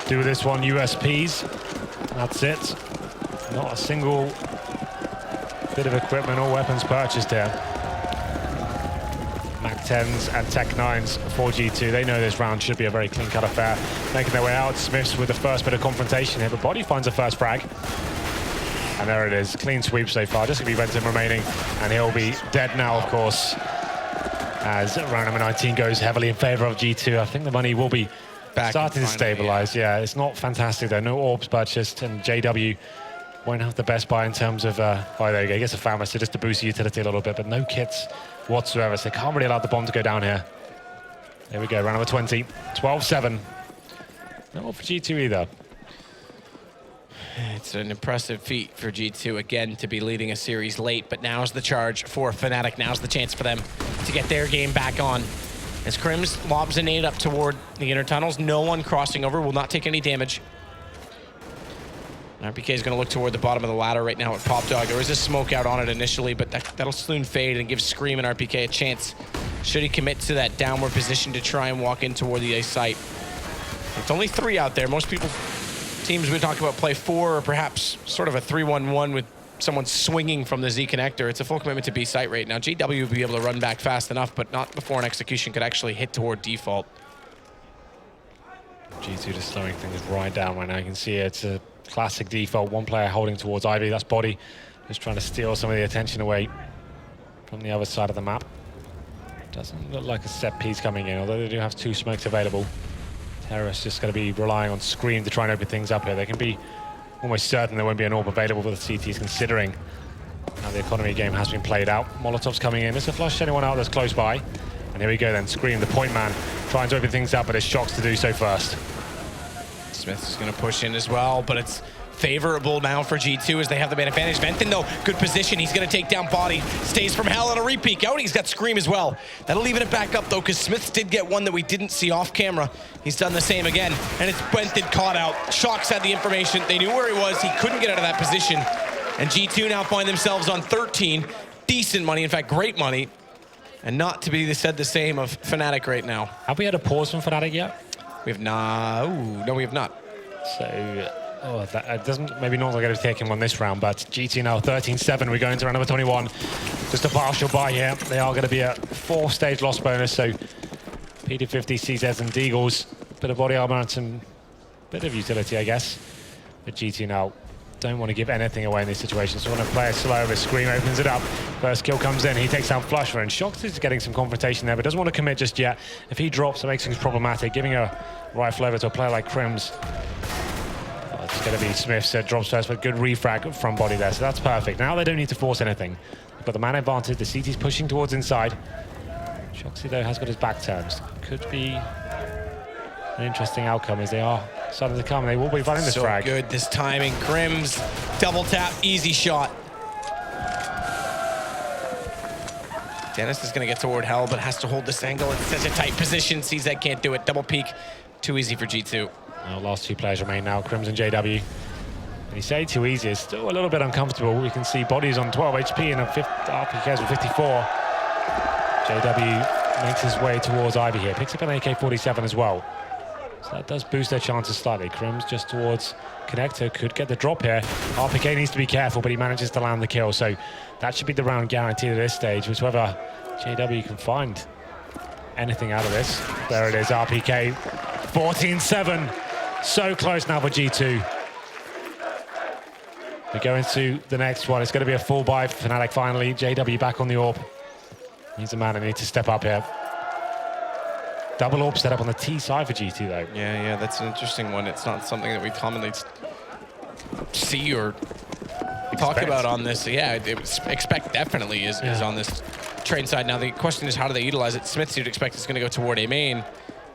do with this one. USPs. That's it. Not a single bit of equipment or weapons purchased here. Mac 10s and Tech 9s for G2. They know this round should be a very clean-cut affair. Making their way out. Smiths with the first bit of confrontation here, but Body finds the first frag. And there it is. Clean sweep so far. Just going to be Venton remaining. And he'll be dead now, of course, as round number 19 goes heavily in favor of G2. I think the money will be starting to stabilize. Yeah, it's not fantastic, though. No orbs purchased, and JW won't have the best buy in terms of, oh, there you go, he gets a Famas, so just to boost the utility a little bit, but no kits whatsoever, so they can't really allow the bomb to go down here. There we go, round number 20, 12-7. Not for G2 either. It's an impressive feat for G2, again, to be leading a series late, but now's the charge for Fnatic. Now's the chance for them to get their game back on. As Crims lobs a nade up toward the inner tunnels, no one crossing over, will not take any damage. RPK is going to look toward the bottom of the ladder right now at Pop Dog. There is a smoke out on it initially, but that'll soon fade and give Scream and RPK a chance should he commit to that downward position to try and walk in toward the A site. It's only 3 out there. Most people, teams we talk about, play 4 or perhaps sort of a 3-1-1 with someone swinging from the Z connector. It's a full commitment to B site right now. JW would be able to run back fast enough, but not before an execution could actually hit toward default. G2 just slowing things right down right now. You can see it's a classic default. One player holding towards Ivy. That's Body. Just trying to steal some of the attention away from the other side of the map. Doesn't look like a set piece coming in, although they do have 2 smokes available. Terrorist just going to be relying on Scream to try and open things up here. They can be almost certain there won't be an AWP available for the CTs, considering how the economy game has been played out. Molotov's coming in. Just to flush anyone out that's close by. And here we go then. Scream, the point man, trying to open things up, but it's Shocks to do so first. Smith is going to push in as well, but it's favorable now for G2 as they have the man advantage. Venton, though, good position. He's going to take down Body. Stays from Hell and a repeat out. He's got Scream as well. That'll even it back up, though, because Smith did get one that we didn't see off camera. He's done the same again, and it's Venton caught out. Shocks had the information. They knew where he was. He couldn't get out of that position. And G2 now find themselves on 13. Decent money, in fact, great money. And not to be said the same of Fnatic right now. Have we had a pause from Fnatic yet? We have not. Ooh, no, we have not. So, that doesn't maybe not going to take him on this round, but GT now 13-7. We're going to round number 21. Just a partial buy here. They are going to be a 4-stage loss bonus. So, PD50, CZs, and Deagles. Bit of body armor and some bit of utility, I guess. But GT now don't want to give anything away in these situations. So, want to play it slow. The Scream opens it up. First kill comes in. He takes down Flusher, and Shocks is getting some confrontation there, but doesn't want to commit just yet. If he drops, it makes things problematic. Giving a rifle over to a player like Crims. It's going to be Smith, drops first, but good refrag from Body there, so that's perfect. Now they don't need to force anything. They've got the man advantage, the CT's pushing towards inside. Shoxy, though, has got his back turned. Could be an interesting outcome as they are starting to come. They will be running this frag. So good, this timing. Crims, double tap, easy shot. Dennis is going to get toward Hell, but has to hold this angle. It's such a tight position. CZ can't do it. Double peek, too easy for G2. Last 2 players remain now, Crims and JW. And you say too easy, it's still a little bit uncomfortable. We can see Body's on 12 HP and RPK's with 54. JW makes his way towards Ivy here, picks up an AK-47 as well. So that does boost their chances slightly. Crims just towards Connector, could get the drop here. RPK needs to be careful, but he manages to land the kill. So that should be the round guaranteed at this stage, which whether JW can find anything out of this. There it is, RPK, 14-7. So close now for G2. We go into the next one. It's going to be a full buy for Fnatic finally. JW back on the AWP. He's a man that needs to step up here. Double AWP set up on the T side for G2 though. Yeah, that's an interesting one. It's not something that we commonly see or talk about on this. Yeah, expect definitely is on this train side. Now the question is, how do they utilize it? Smith, you'd expect it's going to go toward A main.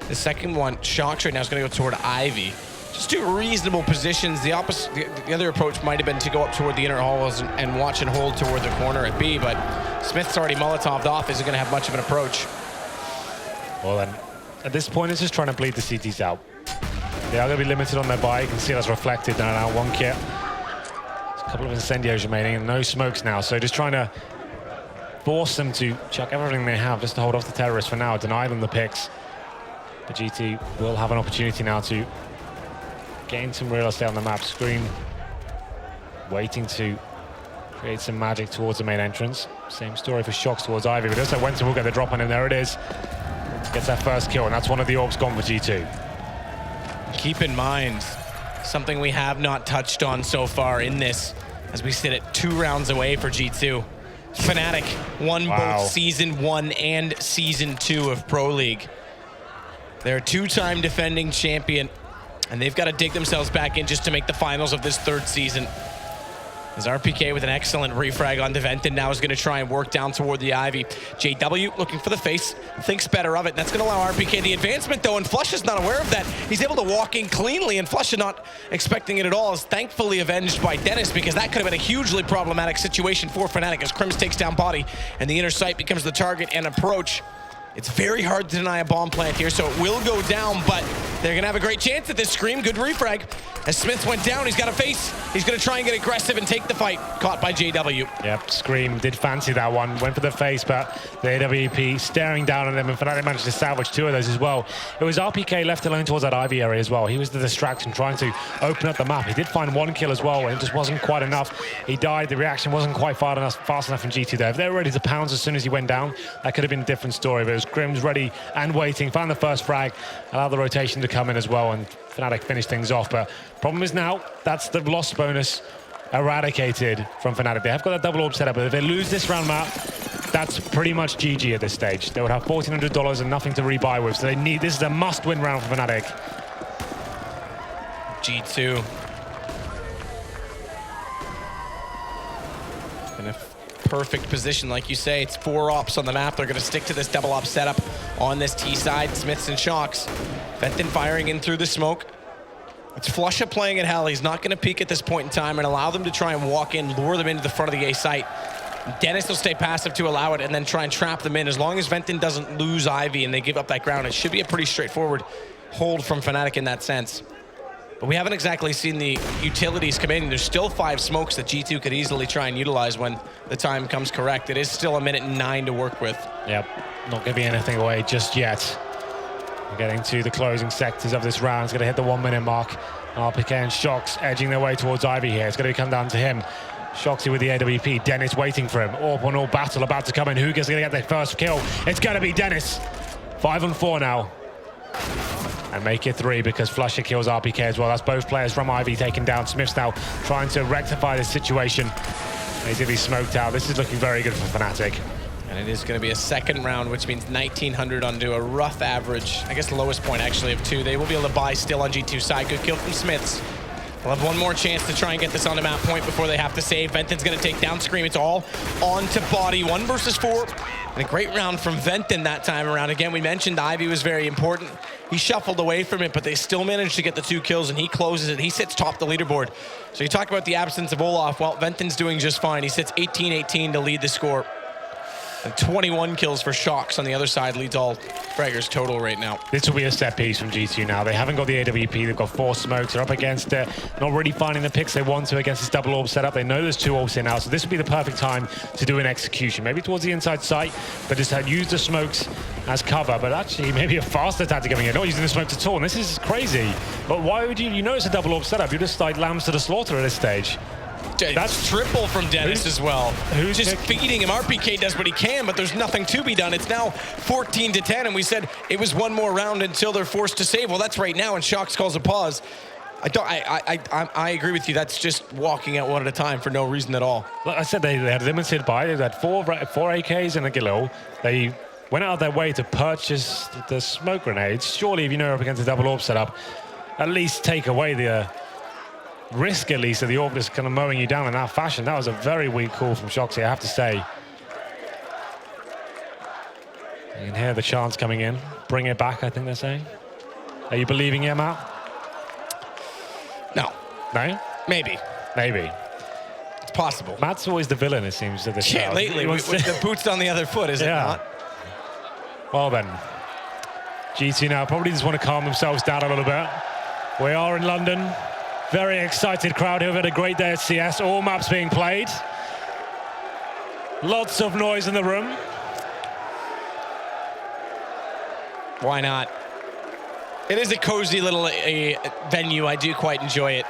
The second one, Shocks right now, is going to go toward Ivy. Just 2 reasonable positions. The opposite, the other approach might have been to go up toward the inner halls and watch and hold toward the corner at B, but Smith's already Molotov'd off, isn't going to have much of an approach. Well then, at this point, it's just trying to bleed the CTs out. They are going to be limited on their buy. You can see that's reflected now. 1 kit. There's a couple of incendios remaining and no smokes now, so just trying to force them to chuck everything they have just to hold off the terrorists for now, deny them the picks. But GT will have an opportunity now to gain some real estate on the map. Scream waiting to create some magic towards the main entrance. Same story for Shocks towards Ivy, but also Wenton will get the drop on him. There it is. Gets that first kill, and that's one of the AWPs gone for G2. Keep in mind, something we have not touched on so far in this, as we sit at 2 rounds away for G2. Fnatic won both Season 1 and Season 2 of Pro League. They're a 2-time defending champion, and they've got to dig themselves back in just to make the finals of this 3rd season. As RPK with an excellent refrag on Deventon now is going to try and work down toward the Ivy. JW looking for the face, thinks better of it. That's going to allow RPK the advancement though, and Flush is not aware of that. He's able to walk in cleanly, and Flush is not expecting it at all. Is thankfully avenged by Dennis, because that could have been a hugely problematic situation for Fnatic as Crims takes down Body, and the inner sight becomes the target and approach. It's very hard to deny a bomb plant here, so it will go down, but they're going to have a great chance at this. Scream, good refrag. As Smith went down, he's got a face. He's going to try and get aggressive and take the fight. Caught by JW. Yep, Scream did fancy that one. Went for the face, but the AWP staring down on them, and Fnatic managed to salvage 2 of those as well. It was RPK left alone towards that Ivy area as well. He was the distraction, trying to open up the map. He did find 1 kill as well, and it just wasn't quite enough. He died. The reaction wasn't quite fast enough from G2 there. If they were ready to pounce as soon as he went down, that could have been a different story, but it was Grim's ready and waiting. Found the first frag, allowed the rotation to come in as well, and Fnatic finished things off. But problem is now, that's the loss bonus eradicated from Fnatic. They have got that double orb set up, but if they lose this round map, that's pretty much GG at this stage. They would have $1,400 and nothing to rebuy with, so they need, this is a must-win round for Fnatic. G2. In a perfect position, like you say. It's 4 ops on the map. They're going to stick to this double op setup on this T side. Smiths and Shocks. Venton firing in through the smoke. It's Flusha playing at hell. He's not going to peek at this point in time and allow them to try and walk in, lure them into the front of the A site. Dennis will stay passive to allow it and then try and trap them in. As long as Venton doesn't lose Ivy and they give up that ground, it should be a pretty straightforward hold from Fnatic in that sense. But we haven't exactly seen the utilities come in. There's still 5 smokes that G2 could easily try and utilize when the time comes correct. It is still 1:09 to work with. Yep, not giving anything away just yet. We're getting to the closing sectors of this round. It's going to hit the 1 minute mark. RPK and Shocks edging their way towards Ivy here. It's going to come down to him. Shoxy with the AWP. Dennis waiting for him. All battle about to come in. Who's going to get their first kill? It's going to be Dennis. 5 on 4 now. And make it 3 because Flusha kills RPK as well. That's both players from Ivy taken down. Smith's now trying to rectify this situation. He's going to be smoked out. This is looking very good for Fnatic. And it is going to be a second round, which means 1,900 onto a rough average. I guess the lowest point actually of 2. They will be able to buy still on G2 side. Good kill from Smiths. They'll have 1 more chance to try and get this on the map point before they have to save. Venton's going to take down Scream. It's all on to Body. 1 versus 4. And a great round from Venton that time around. Again, we mentioned Ivy was very important. He shuffled away from it, but they still managed to get the 2 kills, and he closes it. He sits top the leaderboard. So you talk about the absence of Olaf. Well, Venton's doing just fine. He sits 18-18 to lead the score. And 21 kills for Shocks on the other side leads all fraggers total right now. This will be a set piece from G2 now. They haven't got the AWP. They've got 4 smokes. They're up against it. Not really finding the picks they want to against this double orb setup. They know there's 2 orbs here now, so this would be the perfect time to do an execution. Maybe towards the inside site, but just use the smokes as cover. But actually, maybe a faster tactic coming in. Not using the smokes at all. And this is crazy. But why would you know it's a double orb setup. You're just like lambs to the slaughter at this stage. That's triple from Dennis as well. Who's just feeding him? RPK does what he can, but there's nothing to be done. It's now 14-10, and we said it was 1 more round until they're forced to save. Well, that's right now, and Shocks calls a pause. I agree with you. That's just walking out 1 at a time for no reason at all. Like I said, they had limited buy. They had 4 AKs and a Galil. They went out of their way to purchase the smoke grenades. Surely, if you know you're up against a double orb setup, at least take away the risk, at least, of the orb just kind of mowing you down in that fashion. That was a very weak call from Shoxy, I have to say. You can hear the chants coming in. Bring it back, I think they're saying. Are you believing it, Matt? No. No? Maybe. Maybe. It's possible. Matt's always the villain, it seems, at this Yeah, round. lately, with the boots on the other foot, is it not? Well then, G2 now probably just want to calm themselves down a little bit. We are in London. Very excited crowd who have had a great day at CS. All maps being played. Lots of noise in the room. Why not? It is a cozy little venue. I do quite enjoy it.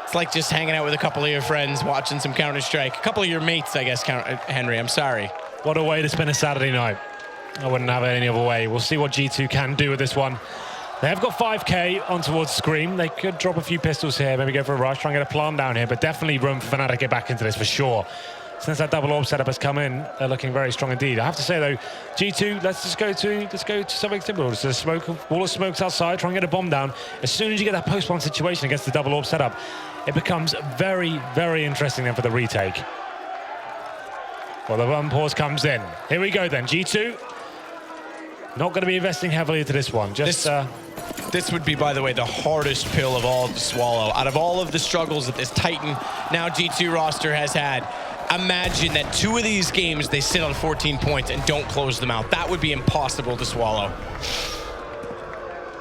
It's like just hanging out with a couple of your friends, watching some Counter-Strike. A couple of your mates, I guess, Henry. I'm sorry. What a way to spend a Saturday night. I wouldn't have it any other way. We'll see what G2 can do with this one. They have got 5k on towards Scream. They could drop a few pistols here, maybe go for a rush, try and get a plant down here, but definitely room for Fnatic to get back into this for sure. Since that double orb setup has come in, they're looking very strong indeed. I have to say though, G2, let's go to something simple. Just a smoke, wall of smokes outside, try and get a bomb down. As soon as you get that post-bomb situation against the double orb setup, it becomes very, very interesting then for the retake. Well, the one pause comes in. Here we go then, G2. Not going to be investing heavily into this one. Just this would be, by the way, the hardest pill of all to swallow. Out of all of the struggles that this Titan, now G2 roster has had, imagine that 2 of these games they sit on 14 points and don't close them out. That would be impossible to swallow.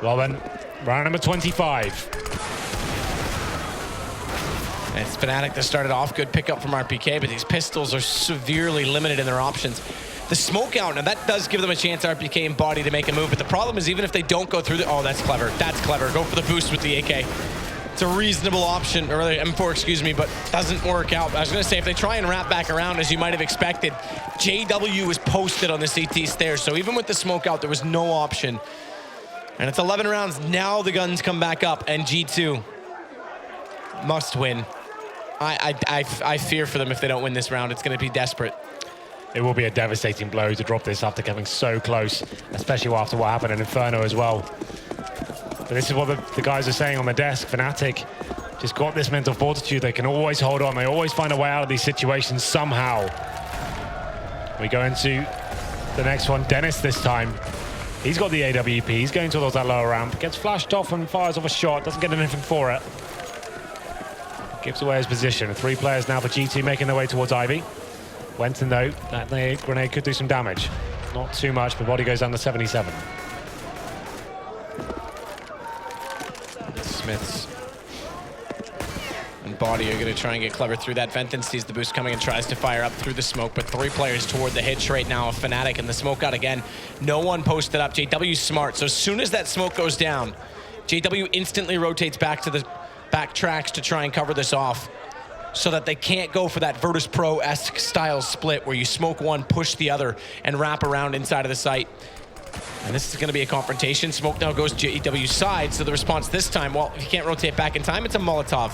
Well then, round number 25. And it's Fnatic that started off. Good pickup from RPK, but these pistols are severely limited in their options. The smoke out, now that does give them a chance, RPK and Body, to make a move, but the problem is even if they don't go through the... Oh, that's clever. That's clever. Go for the boost with the AK. It's a reasonable option, or rather M4, excuse me, but doesn't work out. I was going to say, if they try and wrap back around, as you might have expected, JW was posted on the CT stairs, so even with the smoke out, there was no option. And it's 11 rounds. Now the guns come back up, and G2 must win. I fear for them if they don't win this round. It's going to be desperate. It will be a devastating blow to drop this after coming so close, especially after what happened in Inferno as well. But this is what the guys are saying on the desk. Fnatic just got this mental fortitude. They can always hold on. They always find a way out of these situations somehow. We go into the next one. Dennis this time. He's got the AWP. He's going towards that lower ramp. Gets flashed off and fires off a shot. Doesn't get anything for it. Gives away his position. 3 players now for G2 making their way towards Ivy. Went to note that the grenade could do some damage. Not too much, but Body goes down to 77. Smiths and Body are going to try and get clever through that. Venton sees the boost coming and tries to fire up through the smoke, but 3 players toward the hitch right now of Fnatic, and the smoke out again. No one posted up. JW's smart, so as soon as that smoke goes down, JW instantly rotates back to the back tracks to try and cover this off, so that they can't go for that Virtus Pro-esque style split where you smoke one, push the other, and wrap around inside of the site. And this is going to be a confrontation. Smoke now goes to JW's side, so the response this time, well, if you can't rotate back in time, it's a Molotov.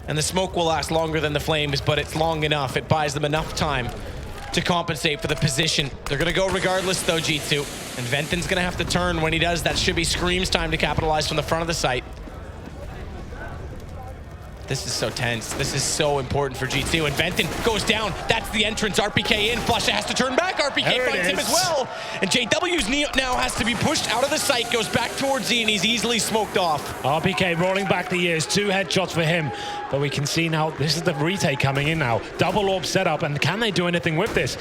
And the smoke will last longer than the flames, but it's long enough. It buys them enough time to compensate for the position. They're going to go regardless, though, G2. And Venton's going to have to turn. When he does, that should be Scream's time to capitalize from the front of the site. This is so tense. This is so important for G2. And Venton goes down. That's the entrance. RPK in. Flusha has to turn back. RPK finds him as well. And JW's now has to be pushed out of the site. Goes back towards Z, and he's easily smoked off. RPK rolling back the years. 2 headshots for him. But we can see now, this is the retake coming in now. Double orb setup. And can they do anything with this?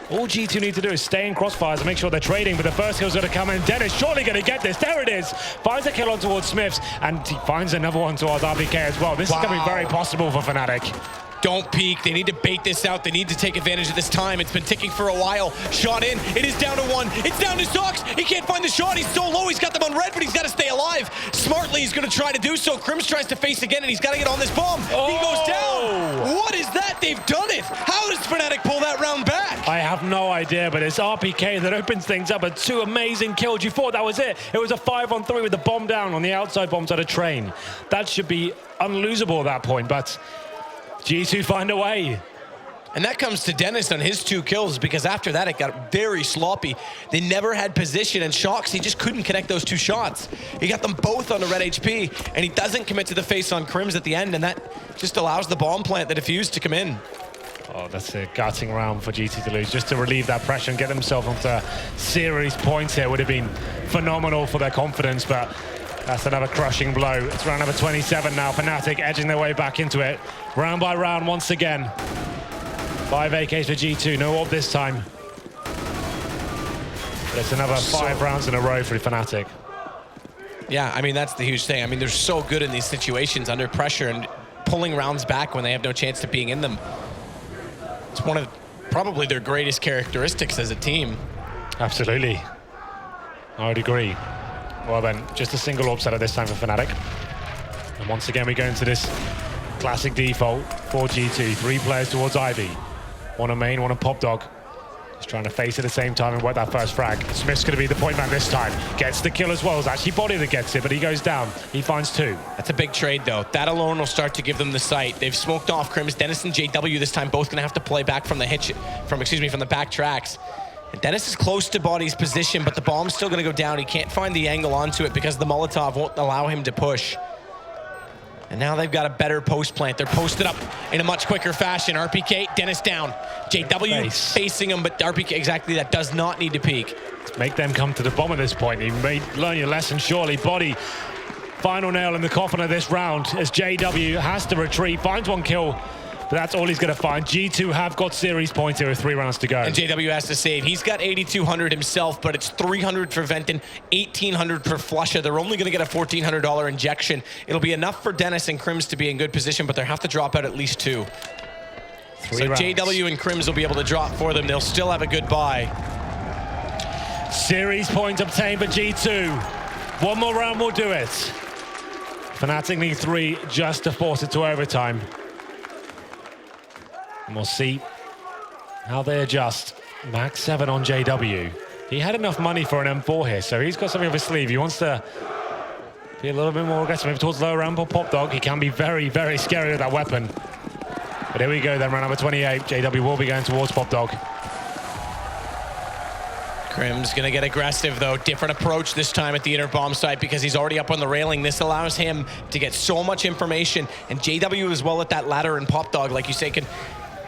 All G2 need to do is stay in crossfires and make sure they're trading, but the first kill's going to come in. Dennis surely going to get this. There it is. Finds a kill on towards Smiths, and he finds another one towards RPK as well. This is going to be very possible for Fnatic. Don't peek. They need to bait this out. They need to take advantage of this time. It's been ticking for a while. Shot in. It is down to 1. It's down to Sox. He can't find the shot. He's so low. He's got them on red, but he's got to stay alive. Smartly, he's going to try to do so. Crims tries to face again, and he's got to get on this bomb. Oh. He goes down. What is that? They've done it. How does Fnatic pull that round back? I have no idea, but it's RPK that opens things up. And 2 amazing kills. You thought that was it. It was a 5-on-3 with the bomb down on the outside bombs at a train. That should be unlosable at that point, but G2 find a way. And that comes to Dennis on his 2 kills, because after that it got very sloppy. They never had position, and Shox, he just couldn't connect those 2 shots. He got them both on a red HP, and he doesn't commit to the face on Crims at the end, and that just allows the bomb plant, the defuse, to come in. Oh, that's a gutting round for G2 to lose. Just to relieve that pressure and get themselves onto series points here would have been phenomenal for their confidence, but that's another crushing blow. It's round number 27 now. Fnatic edging their way back into it. Round by round once again. 5 AKs for G2. No orb this time. But it's another 5 rounds in a row for Fnatic. Yeah, I mean, that's the huge thing. I mean, they're so good in these situations under pressure and pulling rounds back when they have no chance of being in them. It's one of probably their greatest characteristics as a team. Absolutely. I would agree. Well then, just a single orb setup this time for Fnatic. And once again, we go into this classic default for G2. 3 players towards Ivy. 1 on main, 1 on Pop Dog. Just trying to face at the same time and work that first frag. Smith's going to be the point man this time. Gets the kill as well. It's actually Body that gets it, but he goes down. He finds 2. That's a big trade, though. That alone will start to give them the sight. They've smoked off Crims. Dennis and JW this time both going to have to play back from the from the back tracks. And Dennis is close to Body's position, but the bomb's still going to go down. He can't find the angle onto it because the Molotov won't allow him to push. And now they've got a better post plant. They're posted up in a much quicker fashion. RPK, Dennis down. JW facing him, but RPK, exactly, that does not need to peek. Make them come to the bomb at this point. You may learn your lesson, surely. Body, final nail in the coffin of this round as JW has to retreat, finds 1 kill but that's all he's going to find. G2 have got series points here with 3 rounds to go. And JW has to save. He's got 8,200 himself, but it's 300 for Venton, 1,800 for Flusha. They're only going to get a $1,400 injection. It'll be enough for Dennis and Crims to be in good position, but they have to drop out at least 2. So rounds. JW and Crims will be able to drop for them. They'll still have a good buy. Series points obtained for G2. One more round will do it. Fnatic need 3 just to force it to overtime. And we'll see how they adjust. Max 7 on JW. He had enough money for an M4 here, so he's got something up his sleeve. He wants to be a little bit more aggressive, maybe towards lower ramp or Pop Dog. He can be very, very scary with that weapon. But here we go then, round number 28. JW will be going towards Pop Dog. Crims gonna get aggressive though. Different approach this time at the inner bomb site because he's already up on the railing. This allows him to get so much information, and JW as well at that ladder and Pop Dog, like you say, can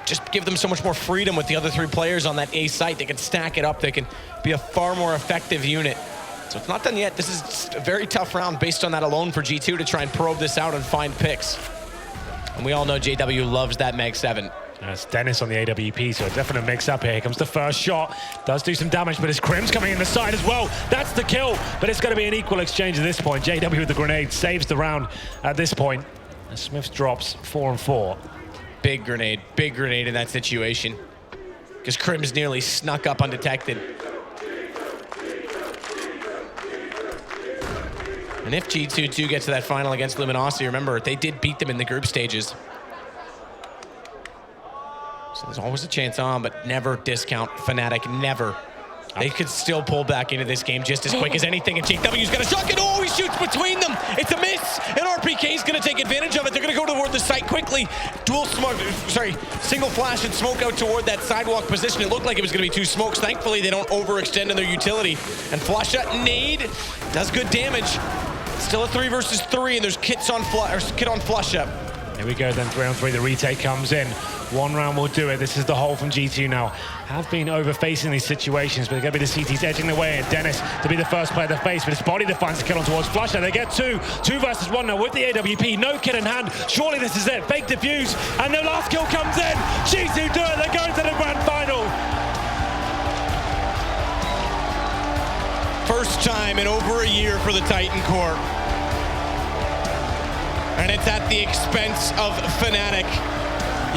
just give them so much more freedom with the other 3 players on that A site. They can stack it up. They can be a far more effective unit. So it's not done yet. This is a very tough round based on that alone for G2 to try and probe this out and find picks. And we all know JW loves that Mag 7. That's Dennis on the AWP, so a definite mix-up here. Here comes the first shot. Does do some damage, but it's Crims coming in the side as well. That's the kill, but it's going to be an equal exchange at this point. JW with the grenade saves the round at this point. And Smith drops 4 and 4. Big grenade in that situation. Because Crims nearly snuck up undetected. And if G2 do get to that final against Luminosity, remember, they did beat them in the group stages. So there's always a chance on, but never discount Fnatic, never. They could still pull back into this game just as quick as anything, and JW's gonna shock it. Oh, he shoots between them. It's a miss, and RPK's gonna take advantage of it. They're gonna go toward the site quickly. Single flash and smoke out toward that sidewalk position. It looked like it was gonna be 2 smokes. Thankfully, they don't overextend in their utility. And Flusha, nade, does good damage. Still a 3 versus 3, and there's kit on Flusha. Here we go then, 3 on 3, the retake comes in. 1 round will do it. This is the hole from G2 now. Have been over-facing these situations, but they're going to be the CTs edging the way, and Dennis to be the first player to face, but it's Body that finds the kill on towards Flusha. They get 2 versus 1 now with the AWP. No kit in hand. Surely this is it. Fake defuse, and the last kill comes in. G2 do it. They're going to the grand final. First time in over a year for the Titan Corps. And it's at the expense of Fnatic.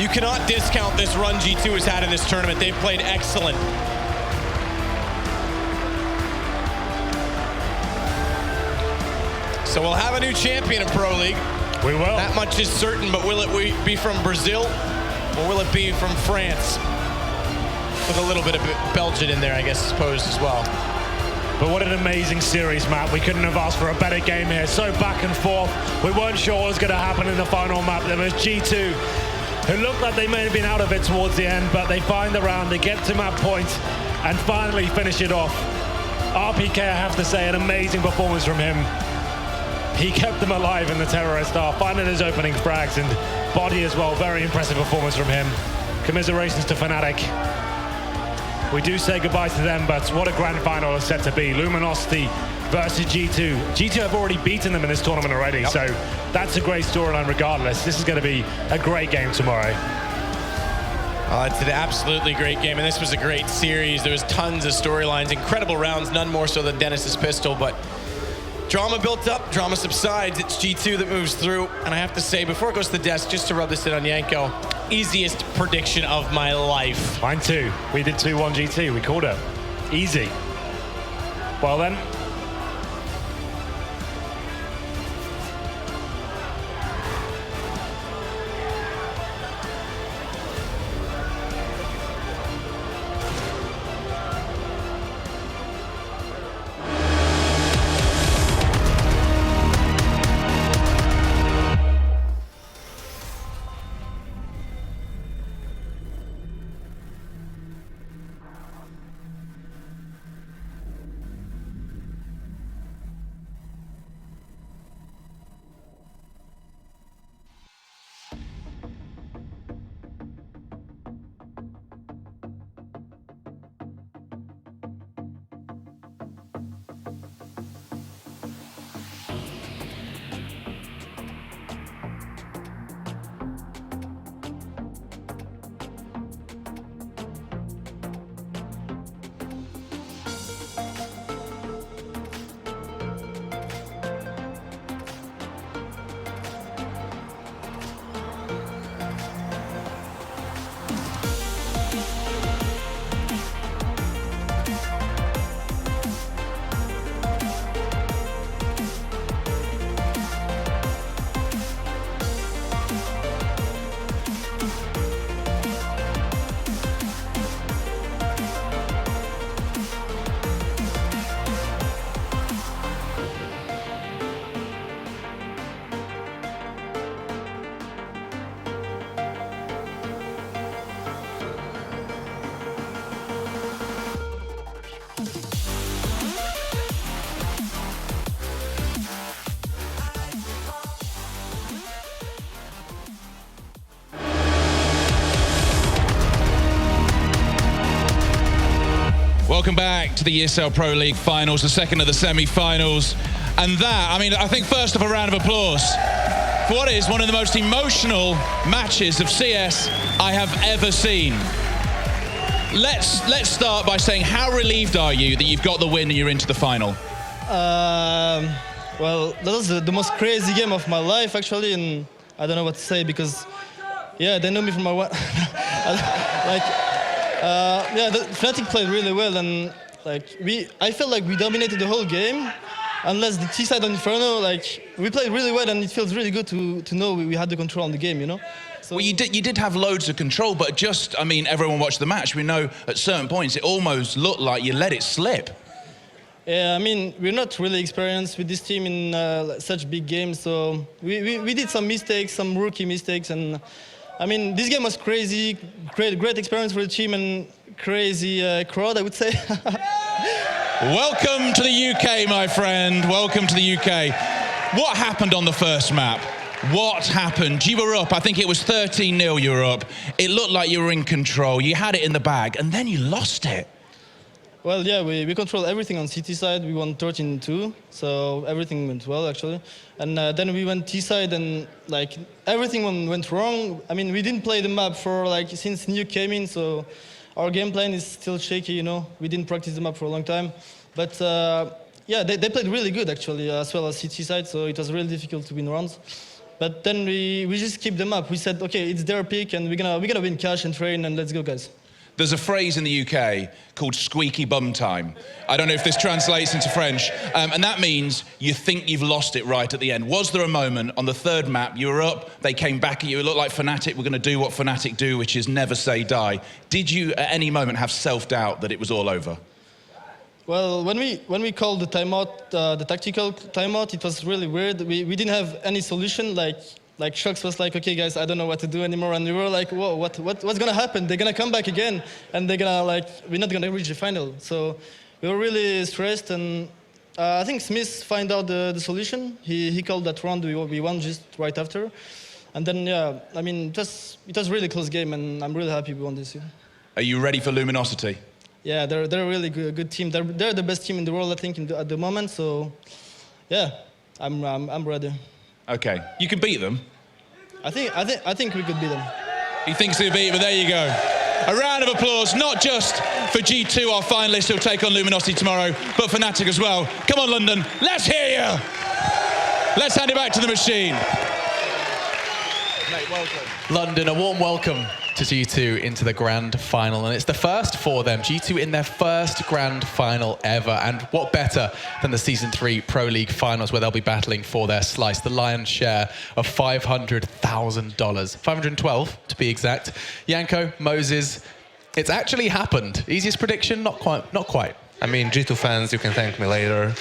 You cannot discount this run G2 has had in this tournament. They've played excellent. So we'll have a new champion in Pro League. We will. That much is certain, but will it be from Brazil or will it be from France? With a little bit of Belgian in there, I suppose, as well. But what an amazing series, Matt. We couldn't have asked for a better game here. So back and forth. We weren't sure what was going to happen in the final map. There was G2, who looked like they may have been out of it towards the end, but they find the round, they get to map point, and finally finish it off. RPK, I have to say, an amazing performance from him. He kept them alive in the terrorist half, finding his opening frags, and Body as well. Very impressive performance from him. Commiserations to Fnatic. We do say goodbye to them, but what a grand final is set to be. Luminosity versus G2. G2 have already beaten them in this tournament already, so that's a great storyline regardless. This is going to be a great game tomorrow. It's an absolutely great game, and this was a great series. There was tons of storylines, incredible rounds, none more so than Dennis's pistol, but drama built up, drama subsides. It's G2 that moves through, and I have to say, before it goes to the desk, just to rub this in on Yanko, easiest prediction of my life. Mine too. We did 2-1 G2. We called it. Easy. Well then. Welcome back to the ESL Pro League finals, the second of the semi-finals. And that, I mean, I think first off a round of applause for what is one of the most emotional matches of CS I have ever seen. Let's start by saying, how relieved are you that you've got the win and you're into the final? Well, that was the most crazy game of my life, actually, and I don't know what to say because, yeah, they know me from my Fnatic played really well, and I felt like we dominated the whole game, unless the T side on Inferno, we played really well, and it feels really good to know we had the control on the game, you know. So, well, you did have loads of control, but just, I mean, everyone watched the match. We know at certain points it almost looked like you let it slip. Yeah, I mean, we're not really experienced with this team in such big games, so we did some mistakes, some rookie mistakes, and I mean, this game was crazy, great experience for the team, and crazy crowd, I would say. Welcome to the UK, my friend. Welcome to the UK. What happened on the first map? What happened? You were up, I think it was 13-0 you were up. It looked like you were in control. You had it in the bag, and then you lost it. Well, yeah, we controlled everything on CT side. We won 13-2, so everything went well, actually. And then we went T side, and everything went wrong. I mean, we didn't play the map for since Nuke came in, so our game plan is still shaky, you know. We didn't practice the map for a long time. But yeah, they played really good, actually, as well as CT side, so it was really difficult to win rounds. But then we just keep them up. We said, okay, it's their pick, and we're gonna win cash and train, and let's go, guys. There's a phrase in the UK called squeaky bum time. I don't know if this translates into French, and that means you think you've lost it right at the end. Was there a moment on the third map, you were up, they came back at you, it looked like Fnatic were going to do what Fnatic do, which is never say die. Did you at any moment have self-doubt that it was all over? Well, when we called the timeout, the tactical timeout, it was really weird. We didn't have any solution. Like Shox was like, okay, guys, I don't know what to do anymore, and we were like, whoa, what's gonna happen? They're gonna come back again, and they're gonna we're not gonna reach the final. So we were really stressed, and I think Smith found out the solution. He called that round. We won just right after, and then yeah, I mean, it was really close game, and I'm really happy we won this year. Are you ready for Luminosity? Yeah, they're a really good team. They're the best team in the world, I think, at the moment. So yeah, I'm ready. Okay, you can beat them. I think we could beat them. He thinks he'll beat, but there you go. A round of applause, not just for G2, our finalists who'll take on Luminosity tomorrow, but for Fnatic as well. Come on, London, let's hear you. Let's hand it back to the machine. Mate, welcome. London, a warm welcome to G2 into the grand final, and it's the first for them. G2 in their first grand final ever, and what better than the Season 3 Pro League finals, where they'll be battling for their slice, the lion's share of $500,000. 512 to be exact. Yanko, Moses, it's actually happened. Easiest prediction? Not quite. I mean, G2 fans, you can thank me later.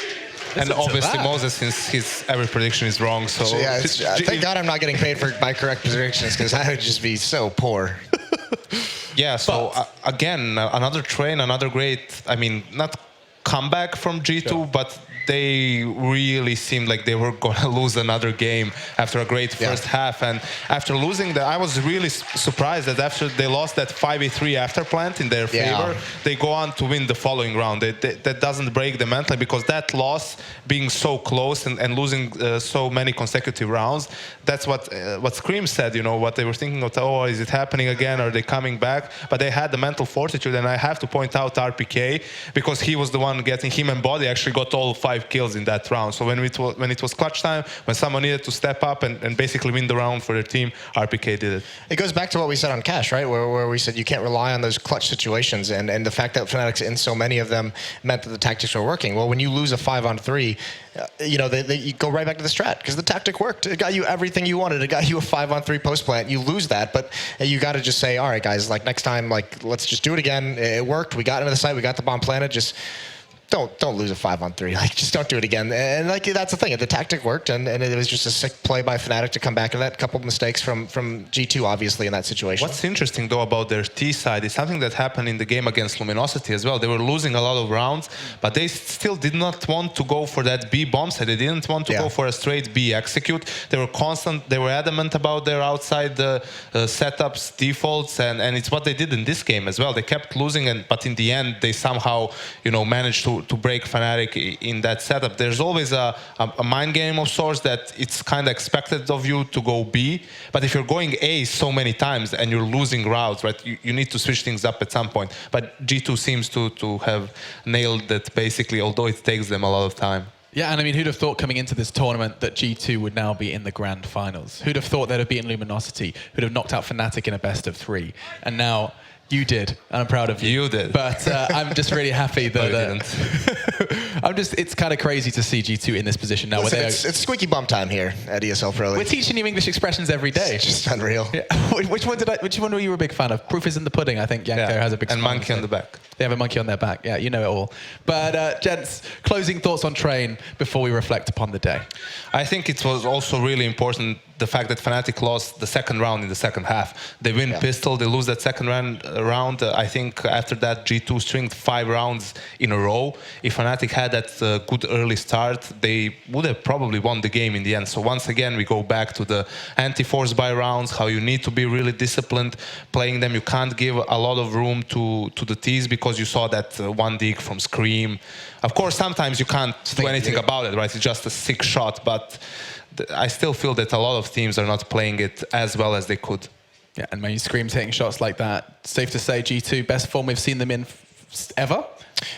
And obviously Moses, since his every prediction is wrong, so... Yeah, thank God I'm not getting paid for my correct predictions, because I would just be so poor. Yeah, so again, another train, another great, I mean, not comeback from G2, sure, but they really seemed like they were going to lose another game after a great first half. And after losing that, I was really surprised that after they lost that 5v3 after plant in their favor, they go on to win the following round. That doesn't break them mentally, because that loss, being so close and losing so many consecutive rounds, that's what Scream said, you know, what they were thinking of, oh, is it happening again? Are they coming back? But they had the mental fortitude, and I have to point out RPK, because he was the one getting, him and Body actually got all 5 kills in that round. So when it was clutch time, when someone needed to step up and basically win the round for their team, RPK did it. It goes back to what we said on Cash, right? Where we said you can't rely on those clutch situations, and the fact that Fnatic's in so many of them meant that the tactics were working. Well, when you lose a 5-on-3, you know, you go right back to the strat, because the tactic worked. It got you everything you wanted. It got you a 5-on-3 post plant. You lose that, but you got to just say, all right, guys, like next time, like let's just do it again. It worked. We got into the site. We got the bomb planted. Just don't lose a 5-on-3. Like, just don't do it again. And like, that's the thing. The tactic worked, and it was just a sick play by Fnatic to come back. And that couple of mistakes from G2, obviously, in that situation. What's interesting, though, about their T side is something that happened in the game against Luminosity as well. They were losing a lot of rounds, but they still did not want to go for that B bomb side. They didn't want to go for a straight B execute. They were constant. They were adamant about their outside setups, defaults, and it's what they did in this game as well. They kept losing, but in the end, they somehow, managed to break Fnatic in that setup. There's always a mind game of sorts that it's kind of expected of you to go B, but if you're going A so many times and you're losing routes, right, you need to switch things up at some point. But G2 seems to have nailed that basically, although it takes them a lot of time. Yeah, and I mean, who'd have thought coming into this tournament that G2 would now be in the grand finals? Who'd have thought they'd have beaten Luminosity? Who'd have knocked out Fnatic in a best of 3? And now you did, and I'm proud of you. You did. But I'm just really happy that it's kind of crazy to see G2 in this position now. Listen, it's squeaky bum time here at ESL Pro League. We're teaching you English expressions every day. It's just unreal. Yeah. Which one were you a big fan of? Proof is in the pudding. I think Yanko has a big and monkey on the back. They have a monkey on their back. Yeah, you know it all. But gents, closing thoughts on Train before we reflect upon the day. I think it was also really important the fact that Fnatic lost the second round in the second half. They win pistol, they lose that second round. I think after that, G2 stringed 5 rounds in a row. If Fnatic had that good early start, they would have probably won the game in the end. So once again, we go back to the anti-force buy rounds, how you need to be really disciplined playing them. You can't give a lot of room to the Ts because you saw that one dig from Scream. Of course, sometimes you can't do anything about it, right? It's just a sick shot, but I still feel that a lot of teams are not playing it as well as they could. Yeah, and when you Scream taking shots like that, safe to say G2, best form we've seen them in ever?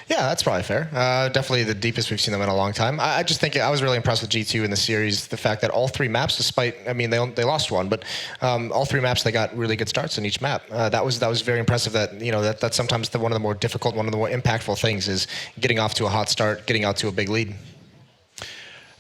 Yeah, that's probably fair. Definitely the deepest we've seen them in a long time. I just think I was really impressed with G2 in the series. The fact that all 3 maps, despite, I mean, they lost one, but all 3 maps, they got really good starts in each map. That was very impressive. That's sometimes one of the more difficult, one of the more impactful things is getting off to a hot start, getting out to a big lead.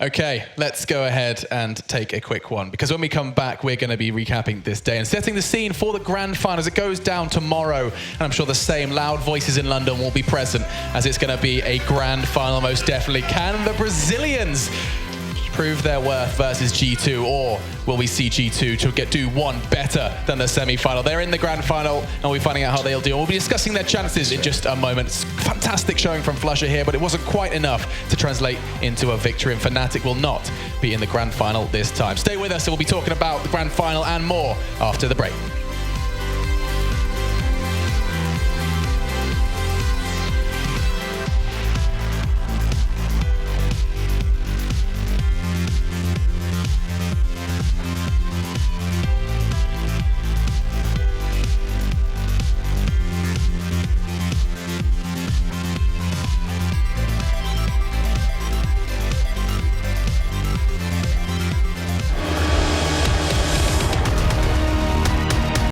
Okay, let's go ahead and take a quick one, because when we come back, we're going to be recapping this day and setting the scene for the grand finals. It goes down tomorrow, and I'm sure the same loud voices in London will be present, as it's going to be a grand final, most definitely. Can the Brazilians prove their worth versus G2, or will we see G2 to do one better than the semi-final? They're in the grand final, and we'll be finding out how they'll do. We'll be discussing their chances in just a moment. It's fantastic showing from Flusher here, but it wasn't quite enough to translate into a victory, and Fnatic will not be in the grand final this time. Stay with us, and we'll be talking about the grand final and more after the break.